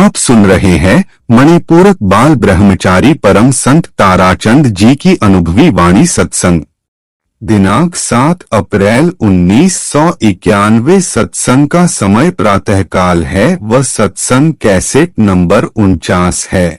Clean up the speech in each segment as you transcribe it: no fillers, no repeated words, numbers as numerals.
आप सुन रहे हैं मणिपूरक बाल ब्रह्मचारी परम संत ताराचंद जी की अनुभवी वाणी सत्संग। दिनांक 7 अप्रैल 1991। सत्संग का समय प्रातःकाल है व सत्संग कैसेट नंबर 49 है।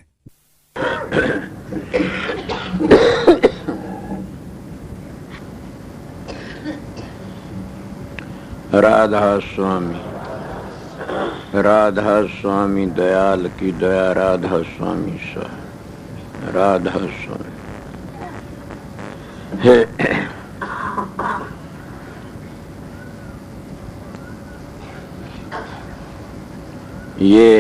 राधा स्वामी दयाल की दया, राधा स्वामी सा, राधा स्वामी। ये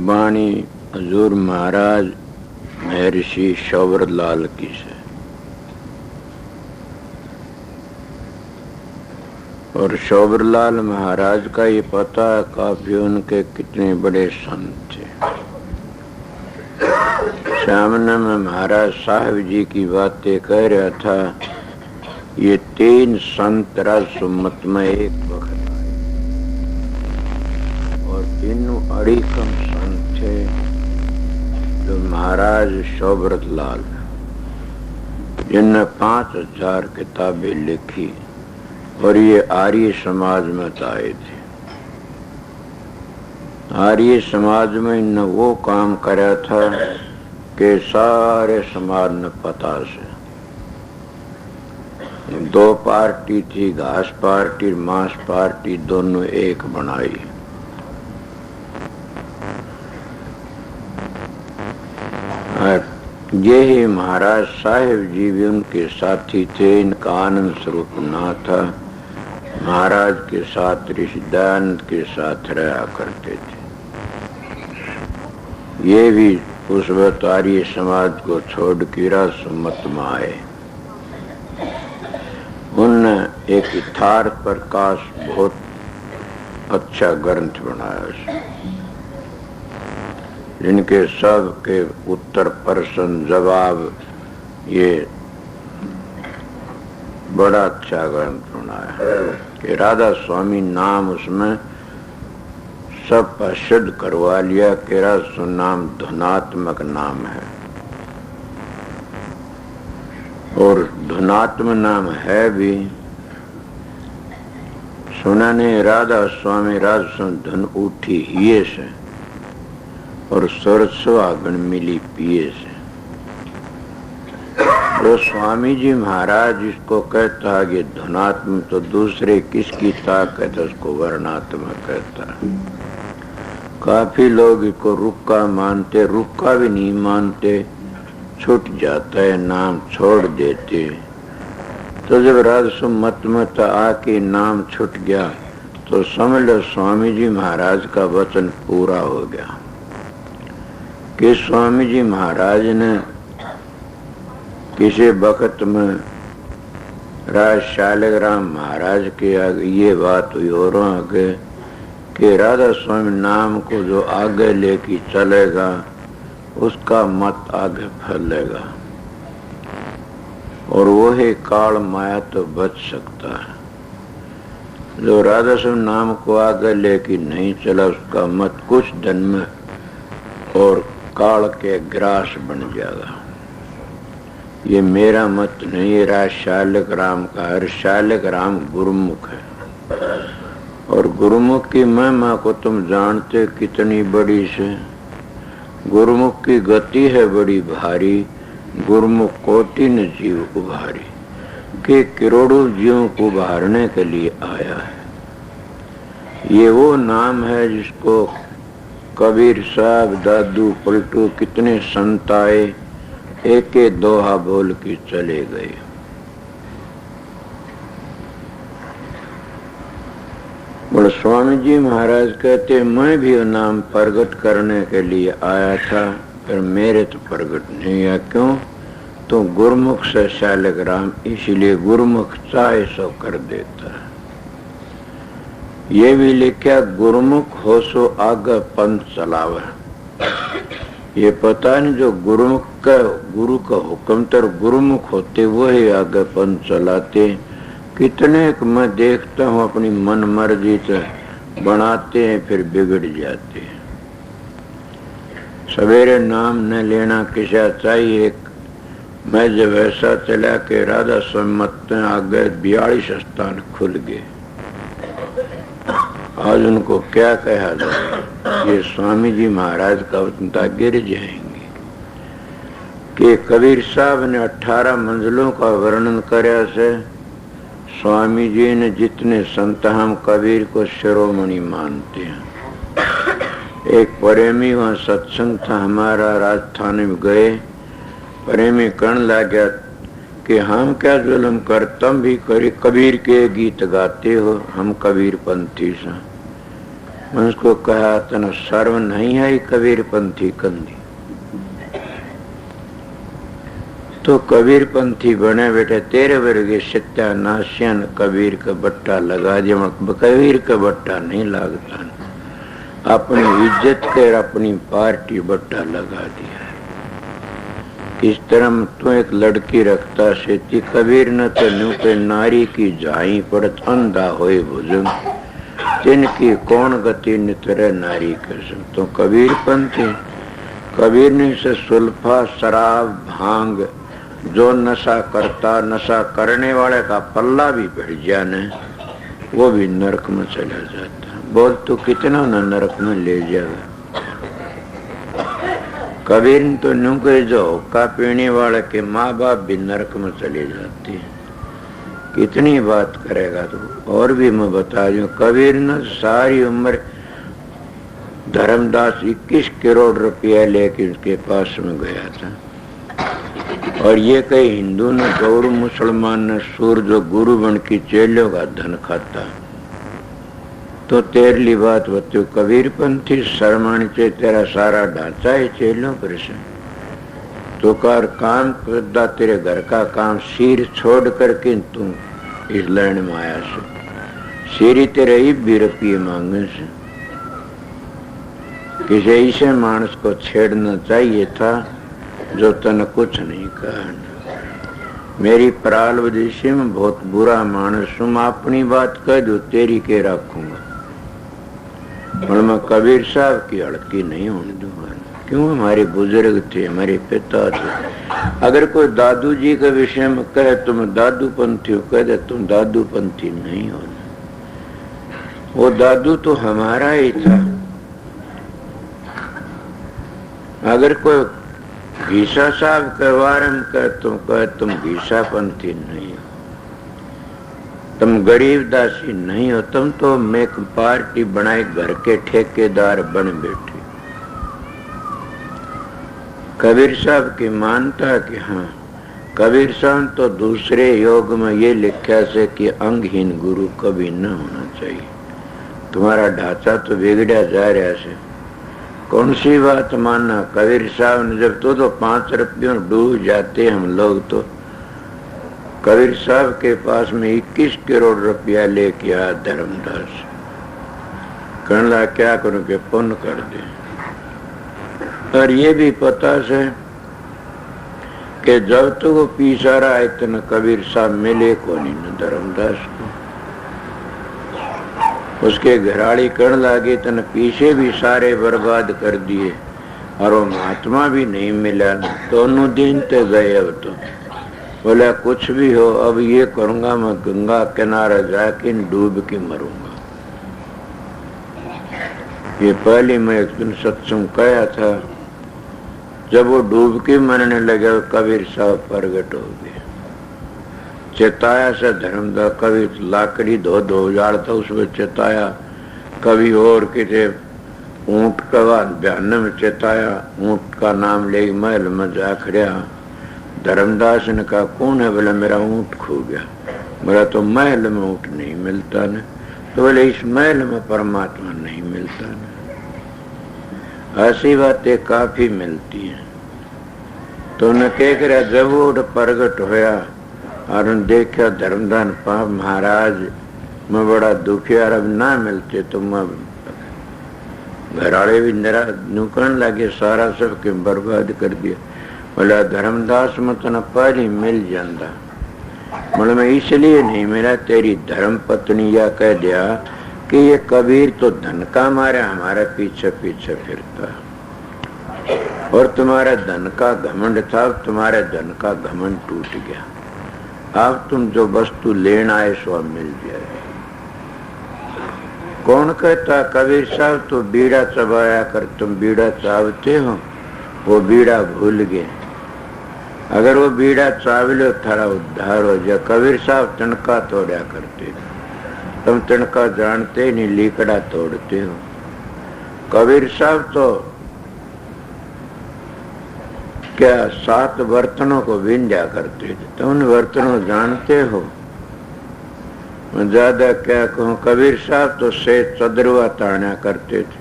वाणी हजूर महाराज महर्षि शौवरलाल की से, और शौवरलाल महाराज का ये पता है काफी उनके कितने बड़े संत थे। सामने में महाराज साहब जी की बातें कह रहा था। ये 3 संत राजसुमत में एक वक्त आए और तीनों अड़ीकम संत थे जो महाराज शौवरलाल, जिनने 5000 किताबें लिखी और ये आर्य समाज में आए थे। आर्य समाज में इन्होंने वो काम करा था कि सारे समाज ने पता से 2 पार्टी थी, घास पार्टी मांस पार्टी, दोनों एक बनाई। यही महाराज साहेब जी भी उनके साथी थे। इनका आनंद स्वरूप ना था। महाराज के साथ ऋषिदानंद के साथ रहा करते थे। ये भी उस वक्त आर्य समाज को छोड़ के राजसुमत में आए। उनने एक यथार्थ प्रकाश बहुत अच्छा ग्रंथ बनाया, जिनके सब के उत्तर प्रश्न जवाब, ये बड़ा अच्छा ग्रंथ बनाया कि राधा स्वामी नाम उसमें सब सिद्ध करवा लिया कि राधा नाम धुनात्मक नाम है, और धुनात्मक नाम है भी। सुना ने राधा स्वामी राधा धुन उठी हिये से और सुर सुहागन मिली पिए से। तो स्वामी जी महाराज जिसको कहता है ये धुनात्मक, तो दूसरे किसकी ताकत है उसको वर्णात्मक कहता है। काफी लोग इसको रुक्का मानते, रुक्का भी नहीं मानते, छूट जाता है, नाम छोड़ देते। तो जब राजसुमत में आके नाम छूट गया तो समझ लो स्वामी जी महाराज का वचन पूरा हो गया कि स्वामी जी महाराज ने किसी वक्त में राज शालिग्राम महाराज के आगे ये बात हुई और आगे कि राधा स्वामी नाम को जो आगे लेके चलेगा उसका मत आगे फैलेगा, और वो ही काल माया तो बच सकता है। जो राधा स्वामी नाम को आगे लेके नहीं चला उसका मत कुछ दिन में और काल के ग्रास बन जाएगा। ये मेरा मत नहीं है, राज शालिग्राम का है। शालिग्राम गुरुमुख है, और गुरुमुख की महिमा को तुम जानते कितनी बड़ी से। गुरुमुख की गति है बड़ी भारी, गुरुमुख कोटि न जीव उभारी, के करोड़ों जीवों को उभारने के लिए आया है। ये वो नाम है जिसको कबीर साहब, दादू, पलटू, कितने संत आए, एक दोहा बोल के चले गए। और स्वामी जी महाराज कहते मैं भी वो नाम प्रगट करने के लिए आया था, पर मेरे तो प्रगट नहीं है। क्यों? तो गुरुमुख से शालिग्राम, इसलिए गुरुमुख चाहे सो कर देता है। ये भी लिखा गुरुमुख हो सो आगे पंथ चलावे। ये पता नहीं जो गुरु का हुक्म तर गुरुमुख होते वही आगे पंथ चलाते। कितने मैं देखता हूँ अपनी मन मर्जी से बनाते हैं फिर बिगड़ जाते हैं। सवेरे नाम न लेना किसा चाहिए। मैं जब ऐसा चला कि राधा सम्मत आगे 42 स्थान खुल गए। आज उनको क्या कहा जाए, ये स्वामी जी महाराज का उतना गिर जाएंगे कि कबीर साहब ने 18 मंजिलों का वर्णन कराया से। स्वामी जी ने जितने संत, हम कबीर को शिरोमणि मानते हैं। एक प्रेमी वहाँ सत्संग था हमारा, राजस्थान में गए। प्रेमी कहने लगा कि हम क्या जुल्म कर, तुम भी कबीर के गीत गाते हो, हम कबीर पंथी सा। मैं उसको कहा तना सर्व नहीं है कबीर पंथी कंदी, तो कबीर पंथी बने बैठे तेरे वर्गे सत्यानाशियन कबीर का बट्टा लगा दिया। कबीर का बट्टा नहीं लगता, अपनी इज्जत कर अपनी पार्टी बट्टा लगा दिया। इस तरह तो एक लड़की रखता से कबीर न तो न्यू पे नारी की जाई पड़त अंधा होए भुजंग, जिनकी कौन गति नितरे नारी कसम। तो कबीर पंथी, कबीर ने से सुल्फा शराब भांग जो नशा करता, नशा करने वाले का पल्ला भी बढ़ जाने, वो भी नरक में चला जाता। बोल तो कितना न नरक में ले जाएगा। कबीर ने तो न्यू के जो हुक्का पीने वाले के माँ बाप भी नरक में चले जाते हैं। कितनी बात करेगा तो। और भी मैं बता दूं, कबीर ने सारी उम्र धर्मदास 21 करोड़ रुपया लेके उसके पास में गया था। और ये कई हिंदू ने गौर मुसलमान ने सूर जो गुरु बन की चेलों का धन खाता। तो तेरली बात बतो, कबीर पंथी शर्माणी से तेरा सारा ढांचा है चेलों पर से। तो कार काम करदा, तेरे घर का काम सिर छोड़ करके तू इस लैंड में आया से। सिरी तेरे ही 20 रुपये मांगे से। किसी ऐसे मानस को छेड़ना चाहिए था जो तन कुछ नहीं कहा। मेरी पराल विदेशी में बहुत बुरा मानस हूं, अपनी बात कह दो तेरी के रखूंगा, और मैं कबीर साहब की अड़की नहीं होने दूंगा। क्यों? हमारे बुजुर्ग थे, हमारे पिता थे। अगर कोई दादू जी के विषय में कहे तुम दादू पंथी हो, कह दे तुम दादू पंथी नहीं हो। वो दादू तो हमारा ही था। अगर कोई घीसा साहब के बारे में कहे तुम घीसा पंथी नहीं हो, तुम गरीब दासी नहीं हो, तुम तो एक पार्टी बनाए घर के ठेकेदार बन बैठे। कबीर साहब की मानता कि हाँ, कबीर साहब तो दूसरे योग में ये लिखा से कि अंगहीन गुरु कभी न होना चाहिए। तुम्हारा ढांचा तो बिगड़ा जा रहा है, कौन सी बात मानना। कबीर साहब ने जब तो 5 रुपयों डूब जाते हम लोग, तो कबीर साहब के पास में 21 करोड़ रुपया लेके आया धर्मदास। कहना क्या करूं कि पुण्य कर दे। और ये भी पता से कि जब तक वो पीछा रहा है इतना कबीर साहब मिले को नहीं न धर्मदास को। उसके घराड़ी कहने लगे तन पीछे भी सारे बर्बाद कर दिए और वो महात्मा भी नहीं मिला। दोनों दिन ते गए। अब तो बोला कुछ भी हो, अब ये करूंगा मैं गंगा किनारे जाके डूब के मरूंगा। ये पहले मैं एक दिन सत्संग कहा था। जब वो डूब के मरने लगे कबीर साहब प्रगट हो गए। चेताया से धर्मदास कभी लाकड़ी धो उजाड़ता उसमें चेताया, कभी और किसी ऊंट का बयान में चेताया, ऊंट का नाम ले महल में जा खड़िया। धर्मदास ने कहा कौन है? बोला मेरा ऊंट खो गया। बोला तो महल में ऊंट नहीं मिलता न। तो बोले इस महल में परमात्मा नहीं मिलता न। ऐसी बातें काफी मिलती हैं। तो उन्हें कह कर जब वो प्रगट होया और देखा धर्मदान पाप महाराज मैं बड़ा दुखी और अब ना मिलते तो मैं घराड़े भी मेरा नुकन लगे सारा सब के बर्बाद कर दिया। बोला धर्मदास में तो न पहले मिल जाता। बोले मैं इसलिए नहीं मिला, तेरी धर्म पत्नी या कह दिया कि ये कबीर तो धन का मारे हमारे पीछे पीछे फिरता। और तुम्हारे धन का घमंड था, तुम्हारे धन का घमंड टूट गया। अब तुम जो वस्तु लेना आए सो मिल जाए। कौन कहता? कबीर साहब तो बीड़ा चबाया कर, तुम बीड़ा चावते हो, वो बीड़ा भूल गए। अगर वो बीड़ा चाव लो थारा उद्धार हो जाए। कबीर साहब तनका तोड़ा करते थे, तुम तनका जानते नहीं, लीकड़ा तोड़ते हो। कबीर साहब तो क्या 7 बर्तनों को विंध्या करते थे, तुम उन बर्तनों जानते हो? मैं ज्यादा क्या कहूं, कबीर साहब तो से चदरवा ताना करते थे,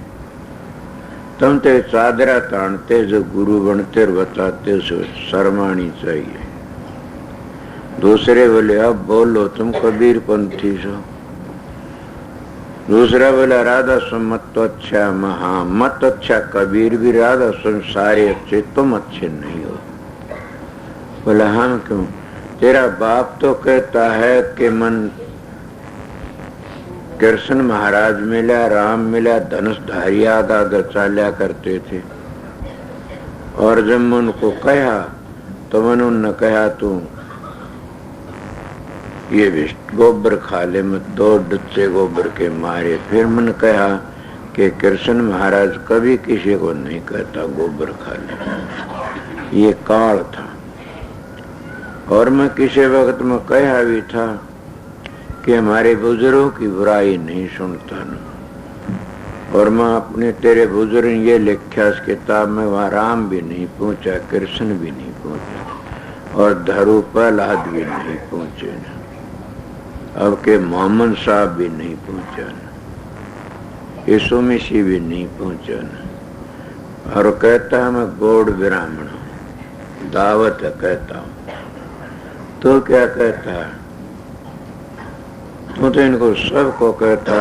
तुम तो चादरा तानते। जो गुरु बनते और बताते उसे शर्म आनी चाहिए। दूसरे बोले अब बोलो तुम कबीर पंथी हो। दूसरा बोला राधा स्वामी मत तो अच्छा, महा मत अच्छा कबीर भी, राधा स्वामी सारे अच्छे, तुम अच्छे नहीं हो। बोला हम क्यों? तेरा बाप तो कहता है कि मन कृष्ण महाराज मिला, राम मिला, धनुषधारी आगा चाल्या करते थे। और जब मैं उनको कहा तो मैंने उन्होंने कहा तू ये गोबर खा ले, मैं 2 डुच्चे गोबर के मारे। फिर मैंने कहा कि कृष्ण महाराज कभी किसी को नहीं कहता गोबर खा ले, ये काल था। और मैं किसी वक्त में कहा भी था कि हमारे बुजुर्गों की बुराई नहीं सुनता न। और मैं अपने तेरे बुजुर्ग ये लिखा इस किताब में, वहां राम भी नहीं पहुंचा, कृष्ण भी नहीं पहुंचा, और धरू प्रहलाद भी नहीं पहुंचे न, अब के मोहम्मद साहब भी नहीं पहुंचा न, यीशु मसीह भी नहीं पहुंचा न। और कहता है मैं गौड़ ब्राह्मण हूं, दावत कहता हूं। तो क्या कहता है? तू तो इनको सबको कहता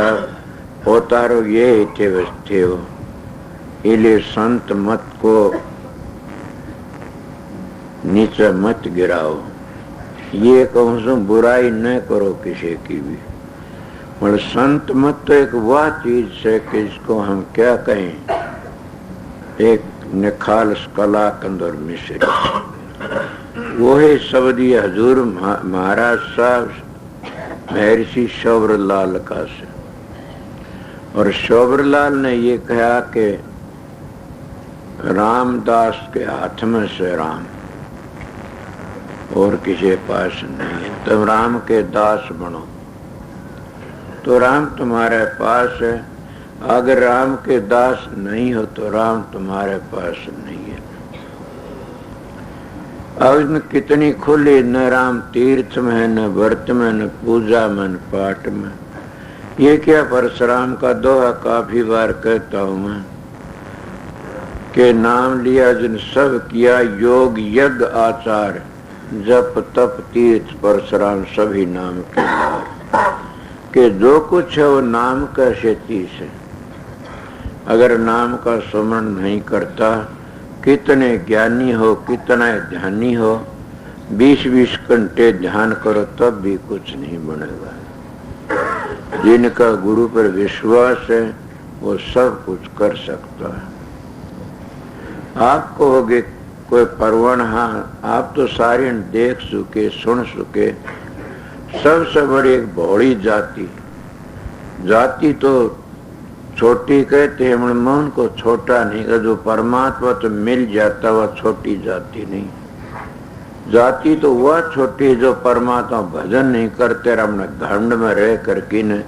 उतारो ये थे बस्ते हो, इले संत मत को नीचे मत गिराओ। ये कहूँ सो बुराई न करो किसी की भी। पर संत मत तो एक वह चीज है कि इसको हम क्या कहें, एक निखालस कला कंदर मिश्र। वो है शब्दी हजूर महाराज साहब महर्षि शौबरलाल का से। और शौबरलाल ने ये कहा कि रामदास के हाथ में से राम और किसी पास नहीं है, तुम राम के दास बनो तो राम तुम्हारे पास है। अगर राम के दास नहीं हो तो राम तुम्हारे पास नहीं है। अब कितनी खुली, न राम तीर्थ में, न व्रत में, न पूजा में, न पाठ में। ये क्या परशुराम का दोहा काफी बार कहता हूं मैं कि नाम लिया जिन सब किया, योग यज्ञ आचार, जप तप तीर्थ परशुराम सभी नाम के द्वार। कि जो कुछ है वो नाम का क्षति से। अगर नाम का स्मरण नहीं करता, कितने ज्ञानी हो, कितना ध्यानी हो, 20-20 घंटे ध्यान करो तब भी कुछ नहीं बनेगा। जिनका गुरु पर विश्वास है वो सब कुछ कर सकता है। आप कहोगे कोई परवान, हाँ आप तो सारे देख चुके, सुन चुके। सबसे बड़ी एक भोली जाति तो छोटी कहते हैं, मन को छोटा नहीं कर। जो परमात्मा तो मिल जाता वह छोटी जाति नहीं। जाति तो वह छोटी जो परमात्मा भजन नहीं करते, अपने घमंड में रह करके न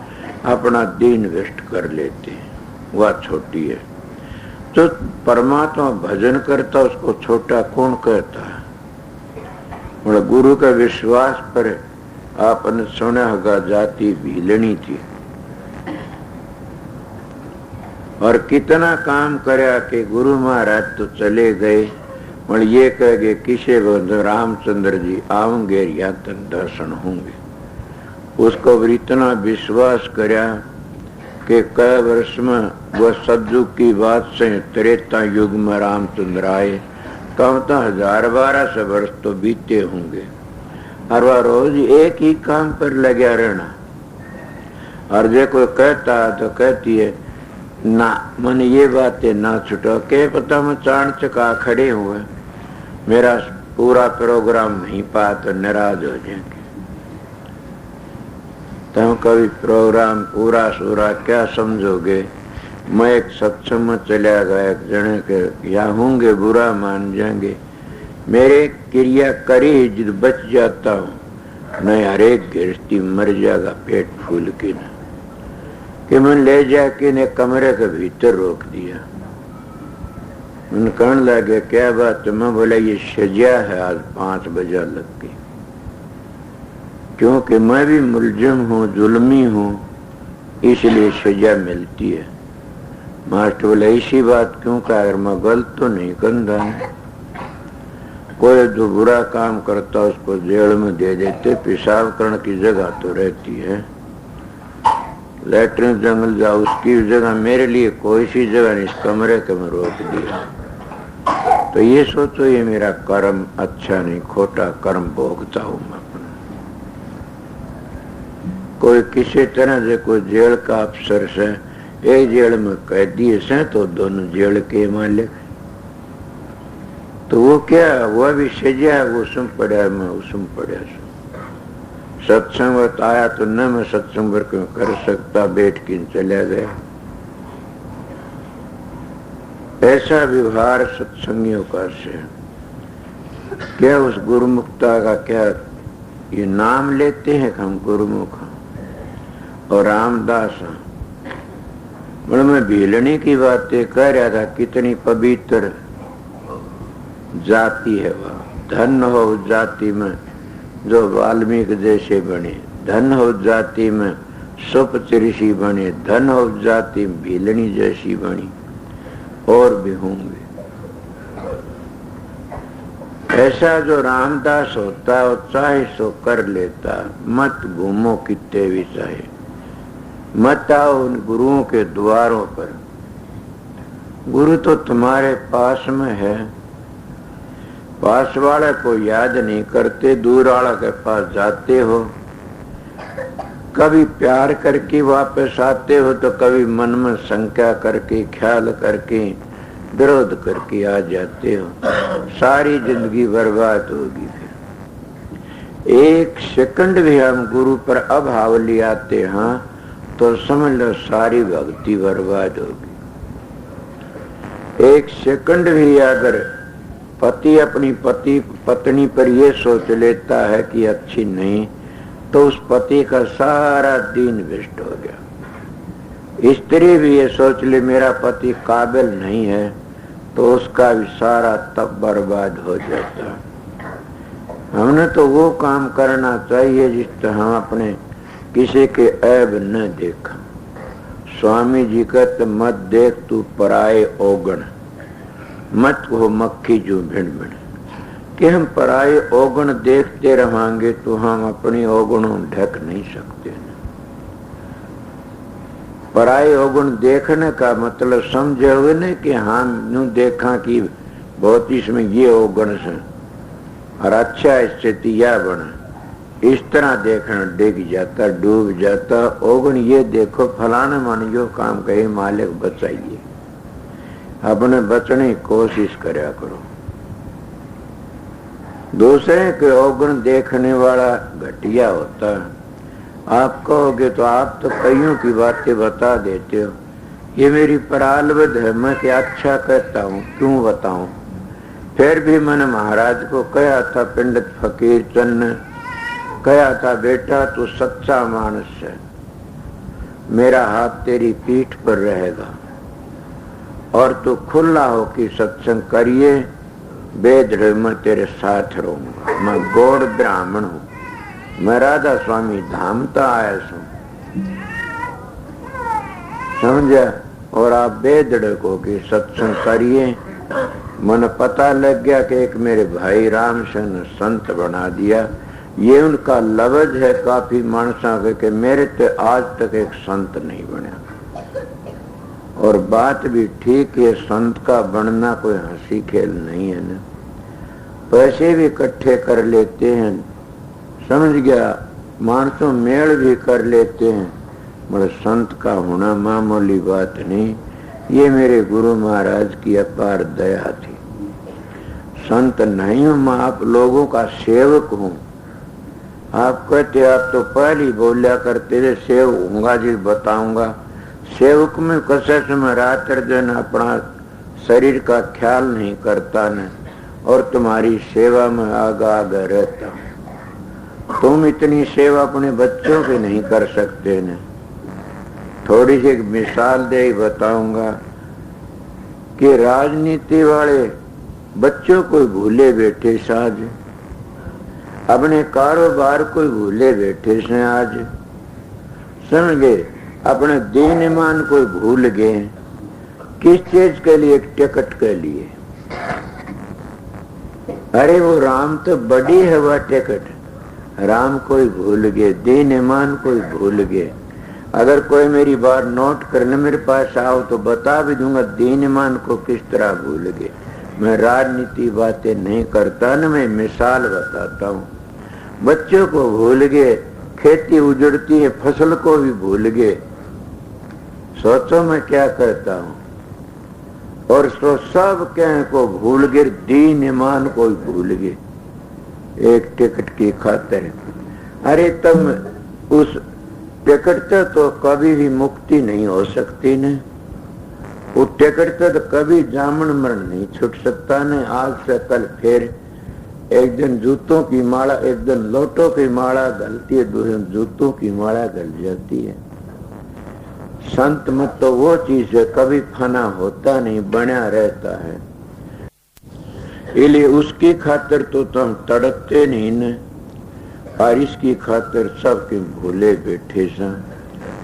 अपना दीन व्यस्त कर लेते, वह छोटी है। जो परमात्मा भजन करता उसको छोटा कौन कहता है? और गुरु का विश्वास पर आपने सुना होगा, जाति भीलनी थी और कितना काम करया कि गुरु महाराज तो चले गए। और ये कह गए किसे रामचंद्र जी आऊंगे या तक दर्शन होंगे। उसको भी इतना विश्वास करया कि कई वर्ष में वह सतयुग की बात से त्रेता युग में रामचंद्र आए, कम तो 1012 वर्ष तो बीते होंगे। और वह रोज एक ही काम पर लगा रहना। और जो कोई कहता तो कहती है ना मन ये बातें ना छुटो के पता मैं चाण चका खड़े हुए, मेरा पूरा प्रोग्राम नहीं पा तो नाराज हो जाएंगे। तुम कभी प्रोग्राम पूरा सूरा क्या समझोगे? मैं एक सत्संग में चला गया, एक जने के या होंगे बुरा मान जाएंगे, मेरे क्रिया करी जिद बच जाता हूँ, नहीं हरेक गृहस्थी मर जाएगा पेट फूल के न, कि मैं ले जाके ने कमरे के भीतर रोक दिया। मन कहने लगे क्या बात? मैं बोला ये सजा है, आज 5 बजे लग गई, क्योंकि मैं भी मुलजिम हूँ, जुल्मी हूँ, इसलिए सजा मिलती है। मास्टर बोला इसी बात क्यों कहा? अगर मैं गलत तो नहीं करता, कोई जो बुरा काम करता उसको जेल में दे देते, पेशाब करने की जगह तो रहती है, लेटरिन जंगल जाओ उसकी जगह, मेरे लिए कोई सी जगह नहीं, इस कमरे के में रोक दिया। तो ये सोचो ये मेरा कर्म अच्छा नहीं, खोटा कर्म भोगता हूं मैं अपना। कोई किसी तरह से कोई जेल का अफसर से एक जेल में कैदी से तो दोनों जेल के मालिक, तो वो क्या वो भी सजा है, वो उसमें पड़ा, मैं उसमें पड़ा। सत्संग आया तो न मैं सत्संग कर सकता, बैठ के चला गया। ऐसा व्यवहार सत्संगियों का से क्या उस गुरुमुखता का क्या ये नाम लेते हैं हम गुरुमुख और रामदास। बड़ा मैं भीलनी की बातें कह रहा था, कितनी पवित्र जाति है वह। धन हो उस जाति में जो वाल्मीकि जैसे बने, धन हो उस जाति में सुपति ऋषि बने, धन हो उस जाति में भीलनी जैसी बनी, और भी होंगे। ऐसा जो रामदास होता है वो चाहे सो कर लेता, मत घूमो कितने भी चाहे, मत आओ उन गुरुओं के द्वारों पर। गुरु तो तुम्हारे पास में है, पास वाले को याद नहीं करते, दूर वाला के पास जाते हो, कभी प्यार करके वापस आते हो तो कभी मन में शंका करके ख्याल करके विरोध करके आ जाते हो, सारी जिंदगी बर्बाद होगी। फिर एक सेकंड भी हम गुरु पर अभाव ले आते हैं तो समझ लो सारी भक्ति बर्बाद होगी। एक सेकंड भी अगर पति अपनी पत्नी पर यह सोच लेता है कि अच्छी नहीं, तो उस पति का सारा दिन वेस्ट हो गया। स्त्री भी ये सोच ले मेरा पति काबिल नहीं है, तो उसका भी सारा तब बर्बाद हो जाता। हमने तो वो काम करना चाहिए जिससे हम अपने किसी के ऐब न देखा। स्वामी जी कहते मत देख तू पराए औगण, मत हो मक्खी जो भिड़ भिड़, कि हम पराए औगण देखते रहेंगे तो हम अपनी औगणों ढक नहीं सकते। पराए औगुण देखने का मतलब समझे हुए नहीं कि हम यूं देखा कि बहुत इसमें ये औगुण से और अच्छा स्थिति यह बना, इस तरह देखना डिग जाता डूब जाता। औगुण ये देखो फलाने मन जो काम कहे मालिक बचाइए, अपने बचने की कोशिश करया करो। दूसरे के औगुण देखने वाला घटिया होता है। आप कहोगे तो आप तो कईयों की बातें बता देते हो, ये मेरी परालवद है, मैं क्या अच्छा कहता हूँ, क्यों बताऊं। फिर भी मैंने महाराज को कहा था, पंडित फकीर चंद ने कहा था, बेटा तू सच्चा मानस है, मेरा हाथ तेरी पीठ पर रहेगा और तू खुला हो कि सत्संग करिए, वेद मैं तेरे साथ रहूंगा। मैं गौड़ ब्राह्मण हूँ, मैं राधा स्वामी धाम तो आया समझा, और आप बेदड़ को कि सत्संग करिए। मन पता लग गया कि एक मेरे भाई राम सिंह ने संत बना दिया, ये उनका लवज है काफी मानसा के मेरे तो आज तक एक संत नहीं बना। और बात भी ठीक है, संत का बनना कोई हंसी खेल नहीं है ना, पैसे भी इकट्ठे कर लेते हैं, समझ गया, मानसों मेल भी कर लेते हैं, मगर संत का होना मामूली बात नहीं। ये मेरे गुरु महाराज की अपार दया थी। संत नहीं हूं, मैं आप लोगों का सेवक हूं। आप कहते आप तो पहले बोलिया करते थे सेव होऊंगा जी, बताऊंगा। सेवक में कैसे से मैं रात दिन अपना शरीर का ख्याल नहीं करता न, और तुम्हारी सेवा में आगा आगा रहता हूं। तुम इतनी सेवा अपने बच्चों की नहीं कर सकते न। थोड़ी सी एक मिसाल दे ही बताऊंगा कि राजनीति वाले बच्चों को भूले बैठे साज, अपने कारोबार को भूले बैठे से आज, समझ गए, अपने दीन ईमान को भूल गए। किस चीज के लिए? एक टिकट के लिए। अरे वो राम तो बड़ी है वह टिकट, राम को ही भूल गए, दीन ईमान को ही भूल गए। अगर कोई मेरी बात नोट करने मेरे पास आओ तो बता भी दूंगा दीन ईमान को किस तरह भूल गए। मैं राजनीति बातें नहीं करता न, मैं मिसाल बताता हूँ। बच्चों को भूल गए, खेती उजड़ती है, फसल को भी भूल गए। सोचो मैं क्या करता हूँ। और सो सब कह को भूल गए, दीन ईमान को भी भूल गए एक टिकट की खातिर। अरे तुम उस टिकट से तो कभी भी मुक्ति नहीं हो सकती न। वो टिकट से तो कभी जामन मरण नहीं छूट सकता न। आज से कल फिर एक दिन जूतों की माला, एक दिन लोटों की माला गलती है, दूसरे दिन जूतों की माला गल जाती है। संत मत तो वो चीज है कभी फना होता नहीं, बना रहता है। इसलिए उसकी खातिर तो तुम तड़पते नहीं न, और इसकी खातिर सबके भूले बैठे सा।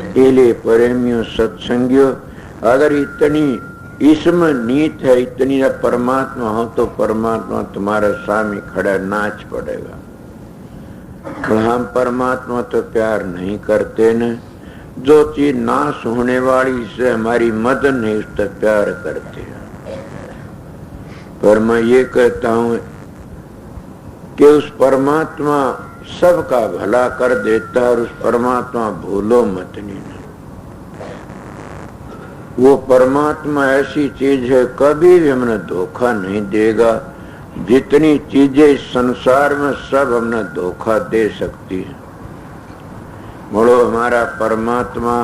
इसलिए प्रेमियों सत्संगियों, अगर इतनी इसमें नीत है, इतनी परमात्मा हो तो परमात्मा तुम्हारे सामने खड़ा नाच पड़ेगा। पर हम परमात्मा तो प्यार नहीं करते न। जो चीज नाश होने वाली से हमारी मदद नहीं, उस तक प्यार करते हैं। पर मैं ये कहता हूं कि उस परमात्मा सबका भला कर देता है, और उस परमात्मा भूलो मत नहीं। वो परमात्मा ऐसी चीज है कभी भी हमने धोखा नहीं देगा। जितनी चीजें इस संसार में सब हमने धोखा दे सकती है, बोलो हमारा परमात्मा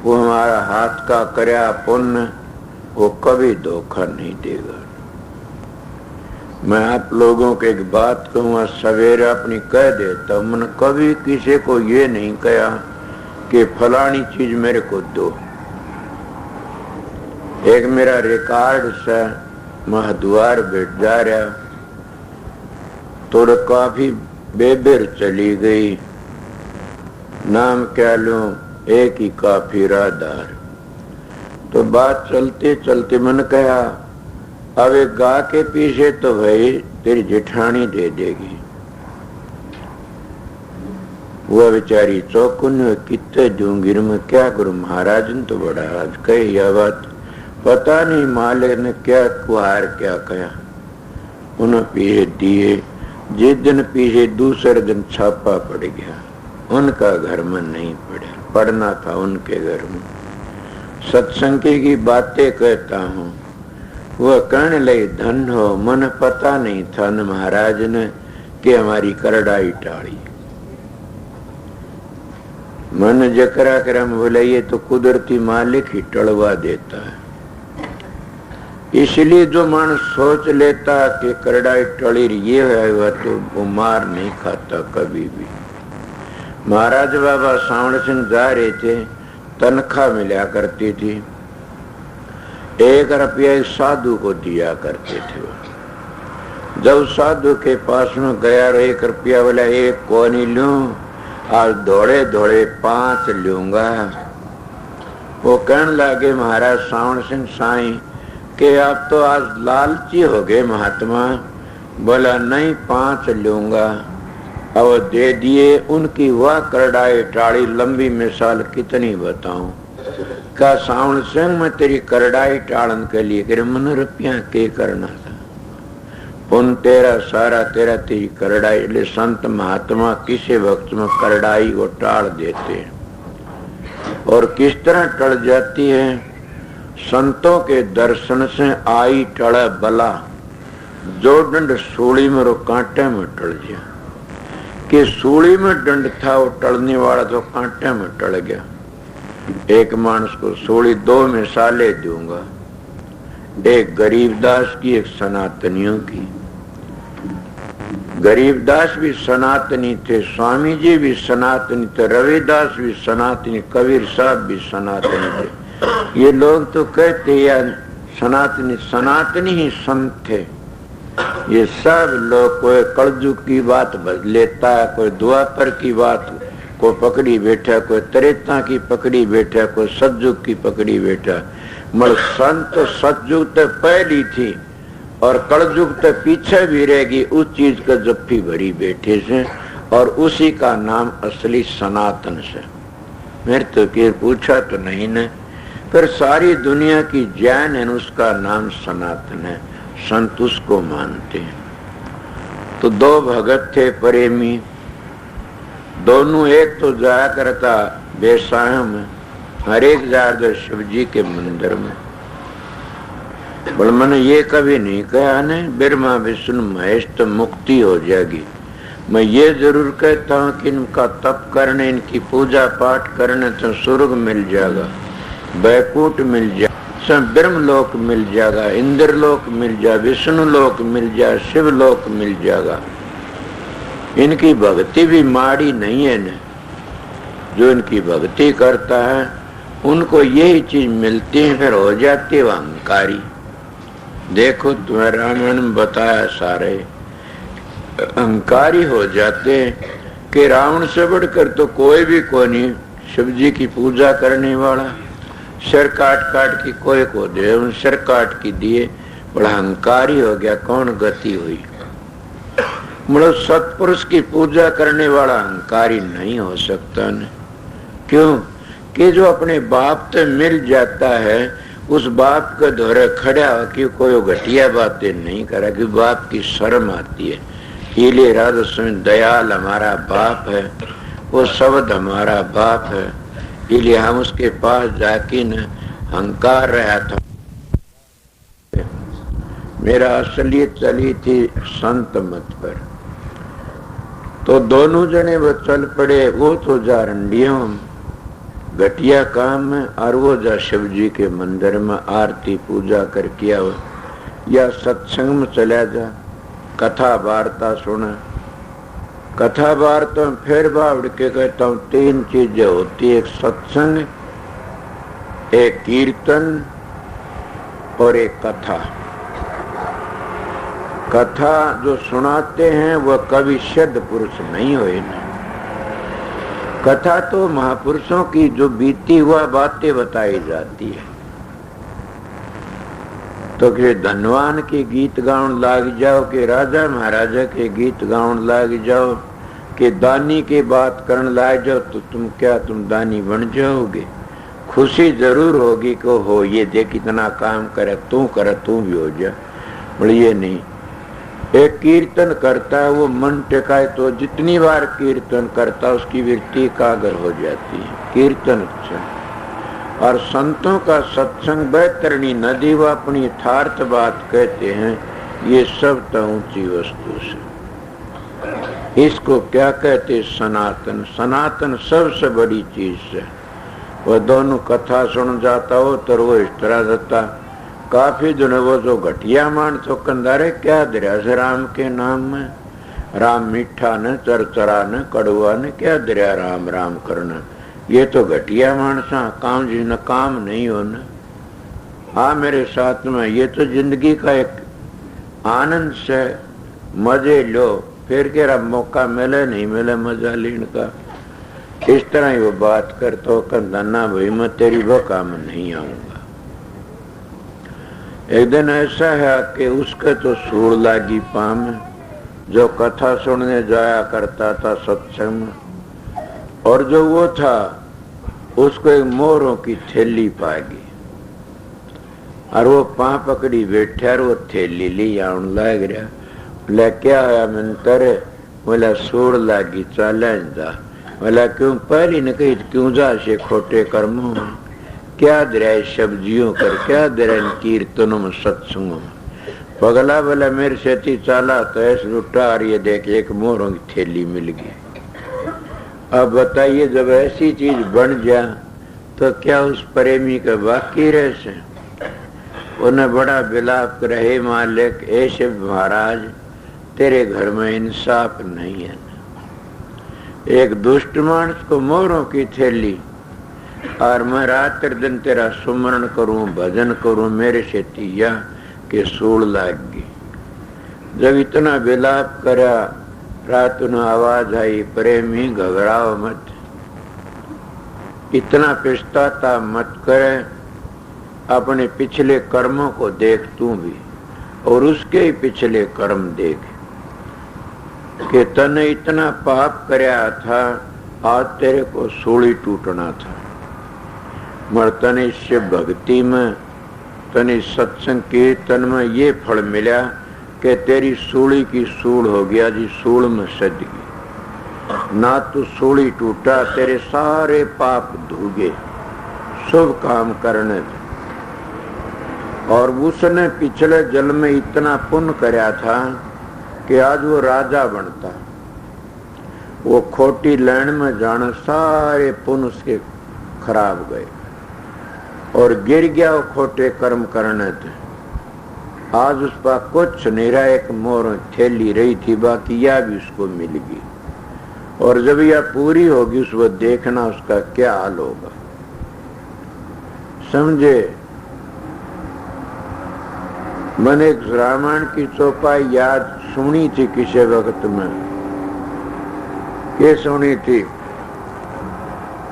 वो हमारा हाथ का कर्या पुण्य वो कभी धोखा नहीं देगा। मैं आप लोगों को एक बात कहूँगा, सवेरे अपनी कह देता हूँ। मैंने कभी किसी को ये नहीं कहा कि फलानी चीज मेरे को दो। एक मेरा रिकॉर्ड से महद्वार बैठ जा रहा, तो काफी बेबेर चली गई। नाम क्या लूं? एक ही काफी राधार। तो बात चलते चलते मैंने कहा अब एक गा के पीछे तो भाई तेरी जेठानी दे देगी। वह बेचारी चौकुन कितने जूंगीर में क्या करूं, महाराज ने तो बड़ा आज कही यह बात, पता नहीं मालिक ने क्या कुहार क्या कहा। उन्हें पीछे दिए, जिस दिन पीछे दूसरे दिन छापा पड़ गया। उनका घर में नहीं पड़ा, पढ़ना था उनके घर में। सत्संग की बातें कहता हूँ, वह कहने लगे धन हो, मन पता नहीं था न महाराज ने कि हमारी करड़ाई टाड़ी। मन जकरा करम बोले ये तो कुदरती मालिक ही टलवा देता है। इसलिए जो मानस सोच लेता कि करड़ाई टली ये है, वह तो वो मार नहीं खाता कभी भी। महाराज बाबा सावण सिंह जा रहे थे, तनख्वाह मिला करती थी। 1 रुपया एक साधु को दिया करते थे। जब साधु के पास में गया 1 रुपया बोला 1 को नहीं लूं, आज दौड़े दौड़े 5 लूंगा। वो कहने लगे महाराज सावण सिंह साईं कि आप तो आज लालची हो गए महात्मा। बोला नहीं 5 लूंगा। अब दे दिए। उनकी वह करड़ाई टाड़ी लंबी मिसाल कितनी बताऊं। का सावण सिंह में तेरी करड़ाई टाड़न के लिए कि मन रुपया के करना था, पुन तेरा सारा तेरा तेरी करड़ाई। इसलिए संत महात्मा किसी वक्त में करड़ाई को टाड़ देते हैं। और किस तरह टल जाती है, संतों के दर्शन से आई टले बला, जो दंड सूली में रो कांटे में टल गया। कि सूली में दंड था वो टलने वाला तो कांटे में टल गया। एक मानस को सूली दो मिसालें दूंगा, एक गरीबदास की, एक सनातनियों की। गरीबदास भी सनातनी थे, स्वामी जी भी सनातनी थे, रविदास भी सनातनी, कबीर साहब भी सनातनी थे। ये लोग तो कहते यार सनातनी सनातनी ही संत थे। ये सब लोग कोई कलयुग की बात लेता है, कोई द्वापर की बात को पकड़ी बैठा, कोई त्रेता की पकड़ी बैठा, कोई सतयुग की पकड़ी बैठा। मगर संत सतयुग तो पहली थी और कलयुग तो पीछे भी रहेगी। उस चीज का जप्फी भरी बैठे से और उसी का नाम असली सनातन से। मेरे तो फिर पूछा तो नहीं न, फिर सारी दुनिया की जैन है उसका नाम सनातन है, संत उसको मानते हैं। तो दो भगत थे प्रेमी, दोनों एक तो जाया करता बेसायों में, हर एक जा शिव जी के मंदिर में। पर मैंने ये कभी नहीं कहा न ब्रह्मा विष्णु महेश तो मुक्ति हो जाएगी। मैं ये जरूर कहता हूँ कि इनका तप करने, इनकी पूजा पाठ करने तो स्वर्ग मिल जाएगा, बैकुंठ मिल जाएगा, ब्रह्मलोक मिल जाएगा, इंद्रलोक मिल जाए, विष्णु लोक मिल जाए, शिव लोक मिल जाएगा। इनकी भक्ति भी माड़ी नहीं है न। जो इनकी भक्ति करता है उनको यही चीज मिलती है, फिर हो जाती है अहंकारी। देखो तुम्हें रामायण में बताया, सारे अहंकारी हो जाते हैं कि रावण से बढ़कर तो कोई भी कोई नहीं। शिव जी की पूजा करने वाला सिर काट काट की कोई को दे, सिर काट की दिए, बड़ा अहंकारी हो गया। कौन गति हुई? मतलब सत्पुरुष की पूजा करने वाला अहंकारी नहीं हो सकता न। क्यों? कि जो अपने बाप से मिल जाता है उस बाप के दौरे खड़ा कि कोई घटिया बातें नहीं करा, कि बाप की शर्म आती है। इसलिए राधा स्वामी दयाल हमारा बाप है, वो शब्द हमारा बाप है। इसलिए हम उसके पास जाके न अहंकार रहा था। मेरा असलियत चली थी संत मत पर। तो दोनों जने वो चल पड़े, वो तो जा रंडियों घटिया काम में और वो जा शिव जी के मंदिर में आरती पूजा कर किया हो, या सत्संग में चला जा, कथा वार्ता सुना। कथा वार्ता में फिर बावड़ के कहता हूँ तीन चीजें होती है, एक सत्संग, एक कीर्तन और एक कथा। कथा जो सुनाते हैं वह कभी सिद्ध पुरुष नहीं हुए न। कथा तो महापुरुषों की जो बीती हुआ बातें बताई जाती है। तो कि धनवान के गीत गाउन लाग जाओ, कि राजा महाराजा के गीत गाउन लाग जाओ, कि दानी के बात करने लाग जाओ, तो तुम दानी बन जाओगे। खुशी जरूर होगी कि हो ये देख इतना काम करे, तू भी हो जा। बोले ये नहीं। एक कीर्तन करता है वो मन टेकाए तो जितनी बार कीर्तन करता उसकी वृत्ति एकाग्र हो जाती है। कीर्तन और संतों का सत्संग बैतरणी नदी व अपनी यथार्थ बात कहते हैं। ये सब तो ऊंची वस्तु से। इसको क्या कहते? सनातन। सनातन सबसे बड़ी चीज है। वह दोनों कथा सुन जाता हो तो वो इस तरह रहता। काफी दिन वो जो घटिया मान तो कंधारे क्या दरिया से राम के नाम में, राम मीठा न चरचरा न कड़ुआ न, क्या दरिया राम राम करना। ये तो घटिया मानसा काम जी न काम नहीं हो न। हाँ मेरे साथ में ये तो जिंदगी का एक आनंद से मजे लो, फिर के मौका मिले नहीं मिले मजा लेने का। इस तरह ही वो बात कर तो कंधना भाई मैं तेरी वो काम नहीं आऊंगा। एक दिन ऐसा है कि उसके तो सूर लागी पाम, जो कथा सुनने जाया करता था सत्संग में, और जो वो था उसको एक मोरों की थैली पाएगी और वो पां पकड़ी बैठा और वो थैली ली आउन लाग रहा। बोला क्या है मंतर? बोला सूर लागी चाला जा। बोला क्यों? पहली ने कही क्यों जा से खोटे कर्मों में, क्या दे सब्जियों कर, क्या दे कीर्तनों में, सत्संगों में। पगला बोला मेरे से चाला तो ऐसे लुटा, और ये देख एक मोरों की थैली मिल गई। अब बताइए, जब ऐसी चीज बन जा तो क्या उस प्रेमी का बाकी रह से? उन्हें बड़ा विलाप कर, हे मालिक, ऐसे महाराज तेरे घर में इंसाफ नहीं है। एक दुष्ट मानस को मोरों की थैली, और मैं रात दिन तेरा सुमरण करूं, भजन करूं, मेरे से तीया के सूल लाग गई। जब इतना विलाप करा, रात न आवाज आई, प्रेमी घबराओ मत, इतना पछताता मत करे, अपने पिछले कर्मों को देख तू भी, और उसके ही पिछले कर्म देख कि तने इतना पाप करया था, आज तेरे को सूली टूटना था। मर तने इससे भक्ति में, तने सत्संग कीर्तन में ये फल मिला कि तेरी सूली की सूल हो गया जी, सूल में सज गई। ना तो सूली टूटा, तेरे सारे पाप धुगे, शुभ काम करने थे। और उसने पिछले जन्म में इतना पुण्य करया था कि आज वो राजा बनता। वो खोटी लैंड में जाने सारे पुण्य उसके खराब गए और गिर गया वो खोटे कर्म करने थे। आज उस पर कुछ नहीं रहा, एक मोर थैली रही थी, बाकी यह भी उसको मिल गई। और जब यह पूरी होगी उसको देखना उसका क्या हाल होगा, समझे। मैंने एक रामायण की चौपाई याद सुनी थी किसी वक्त में। ये सुनी थी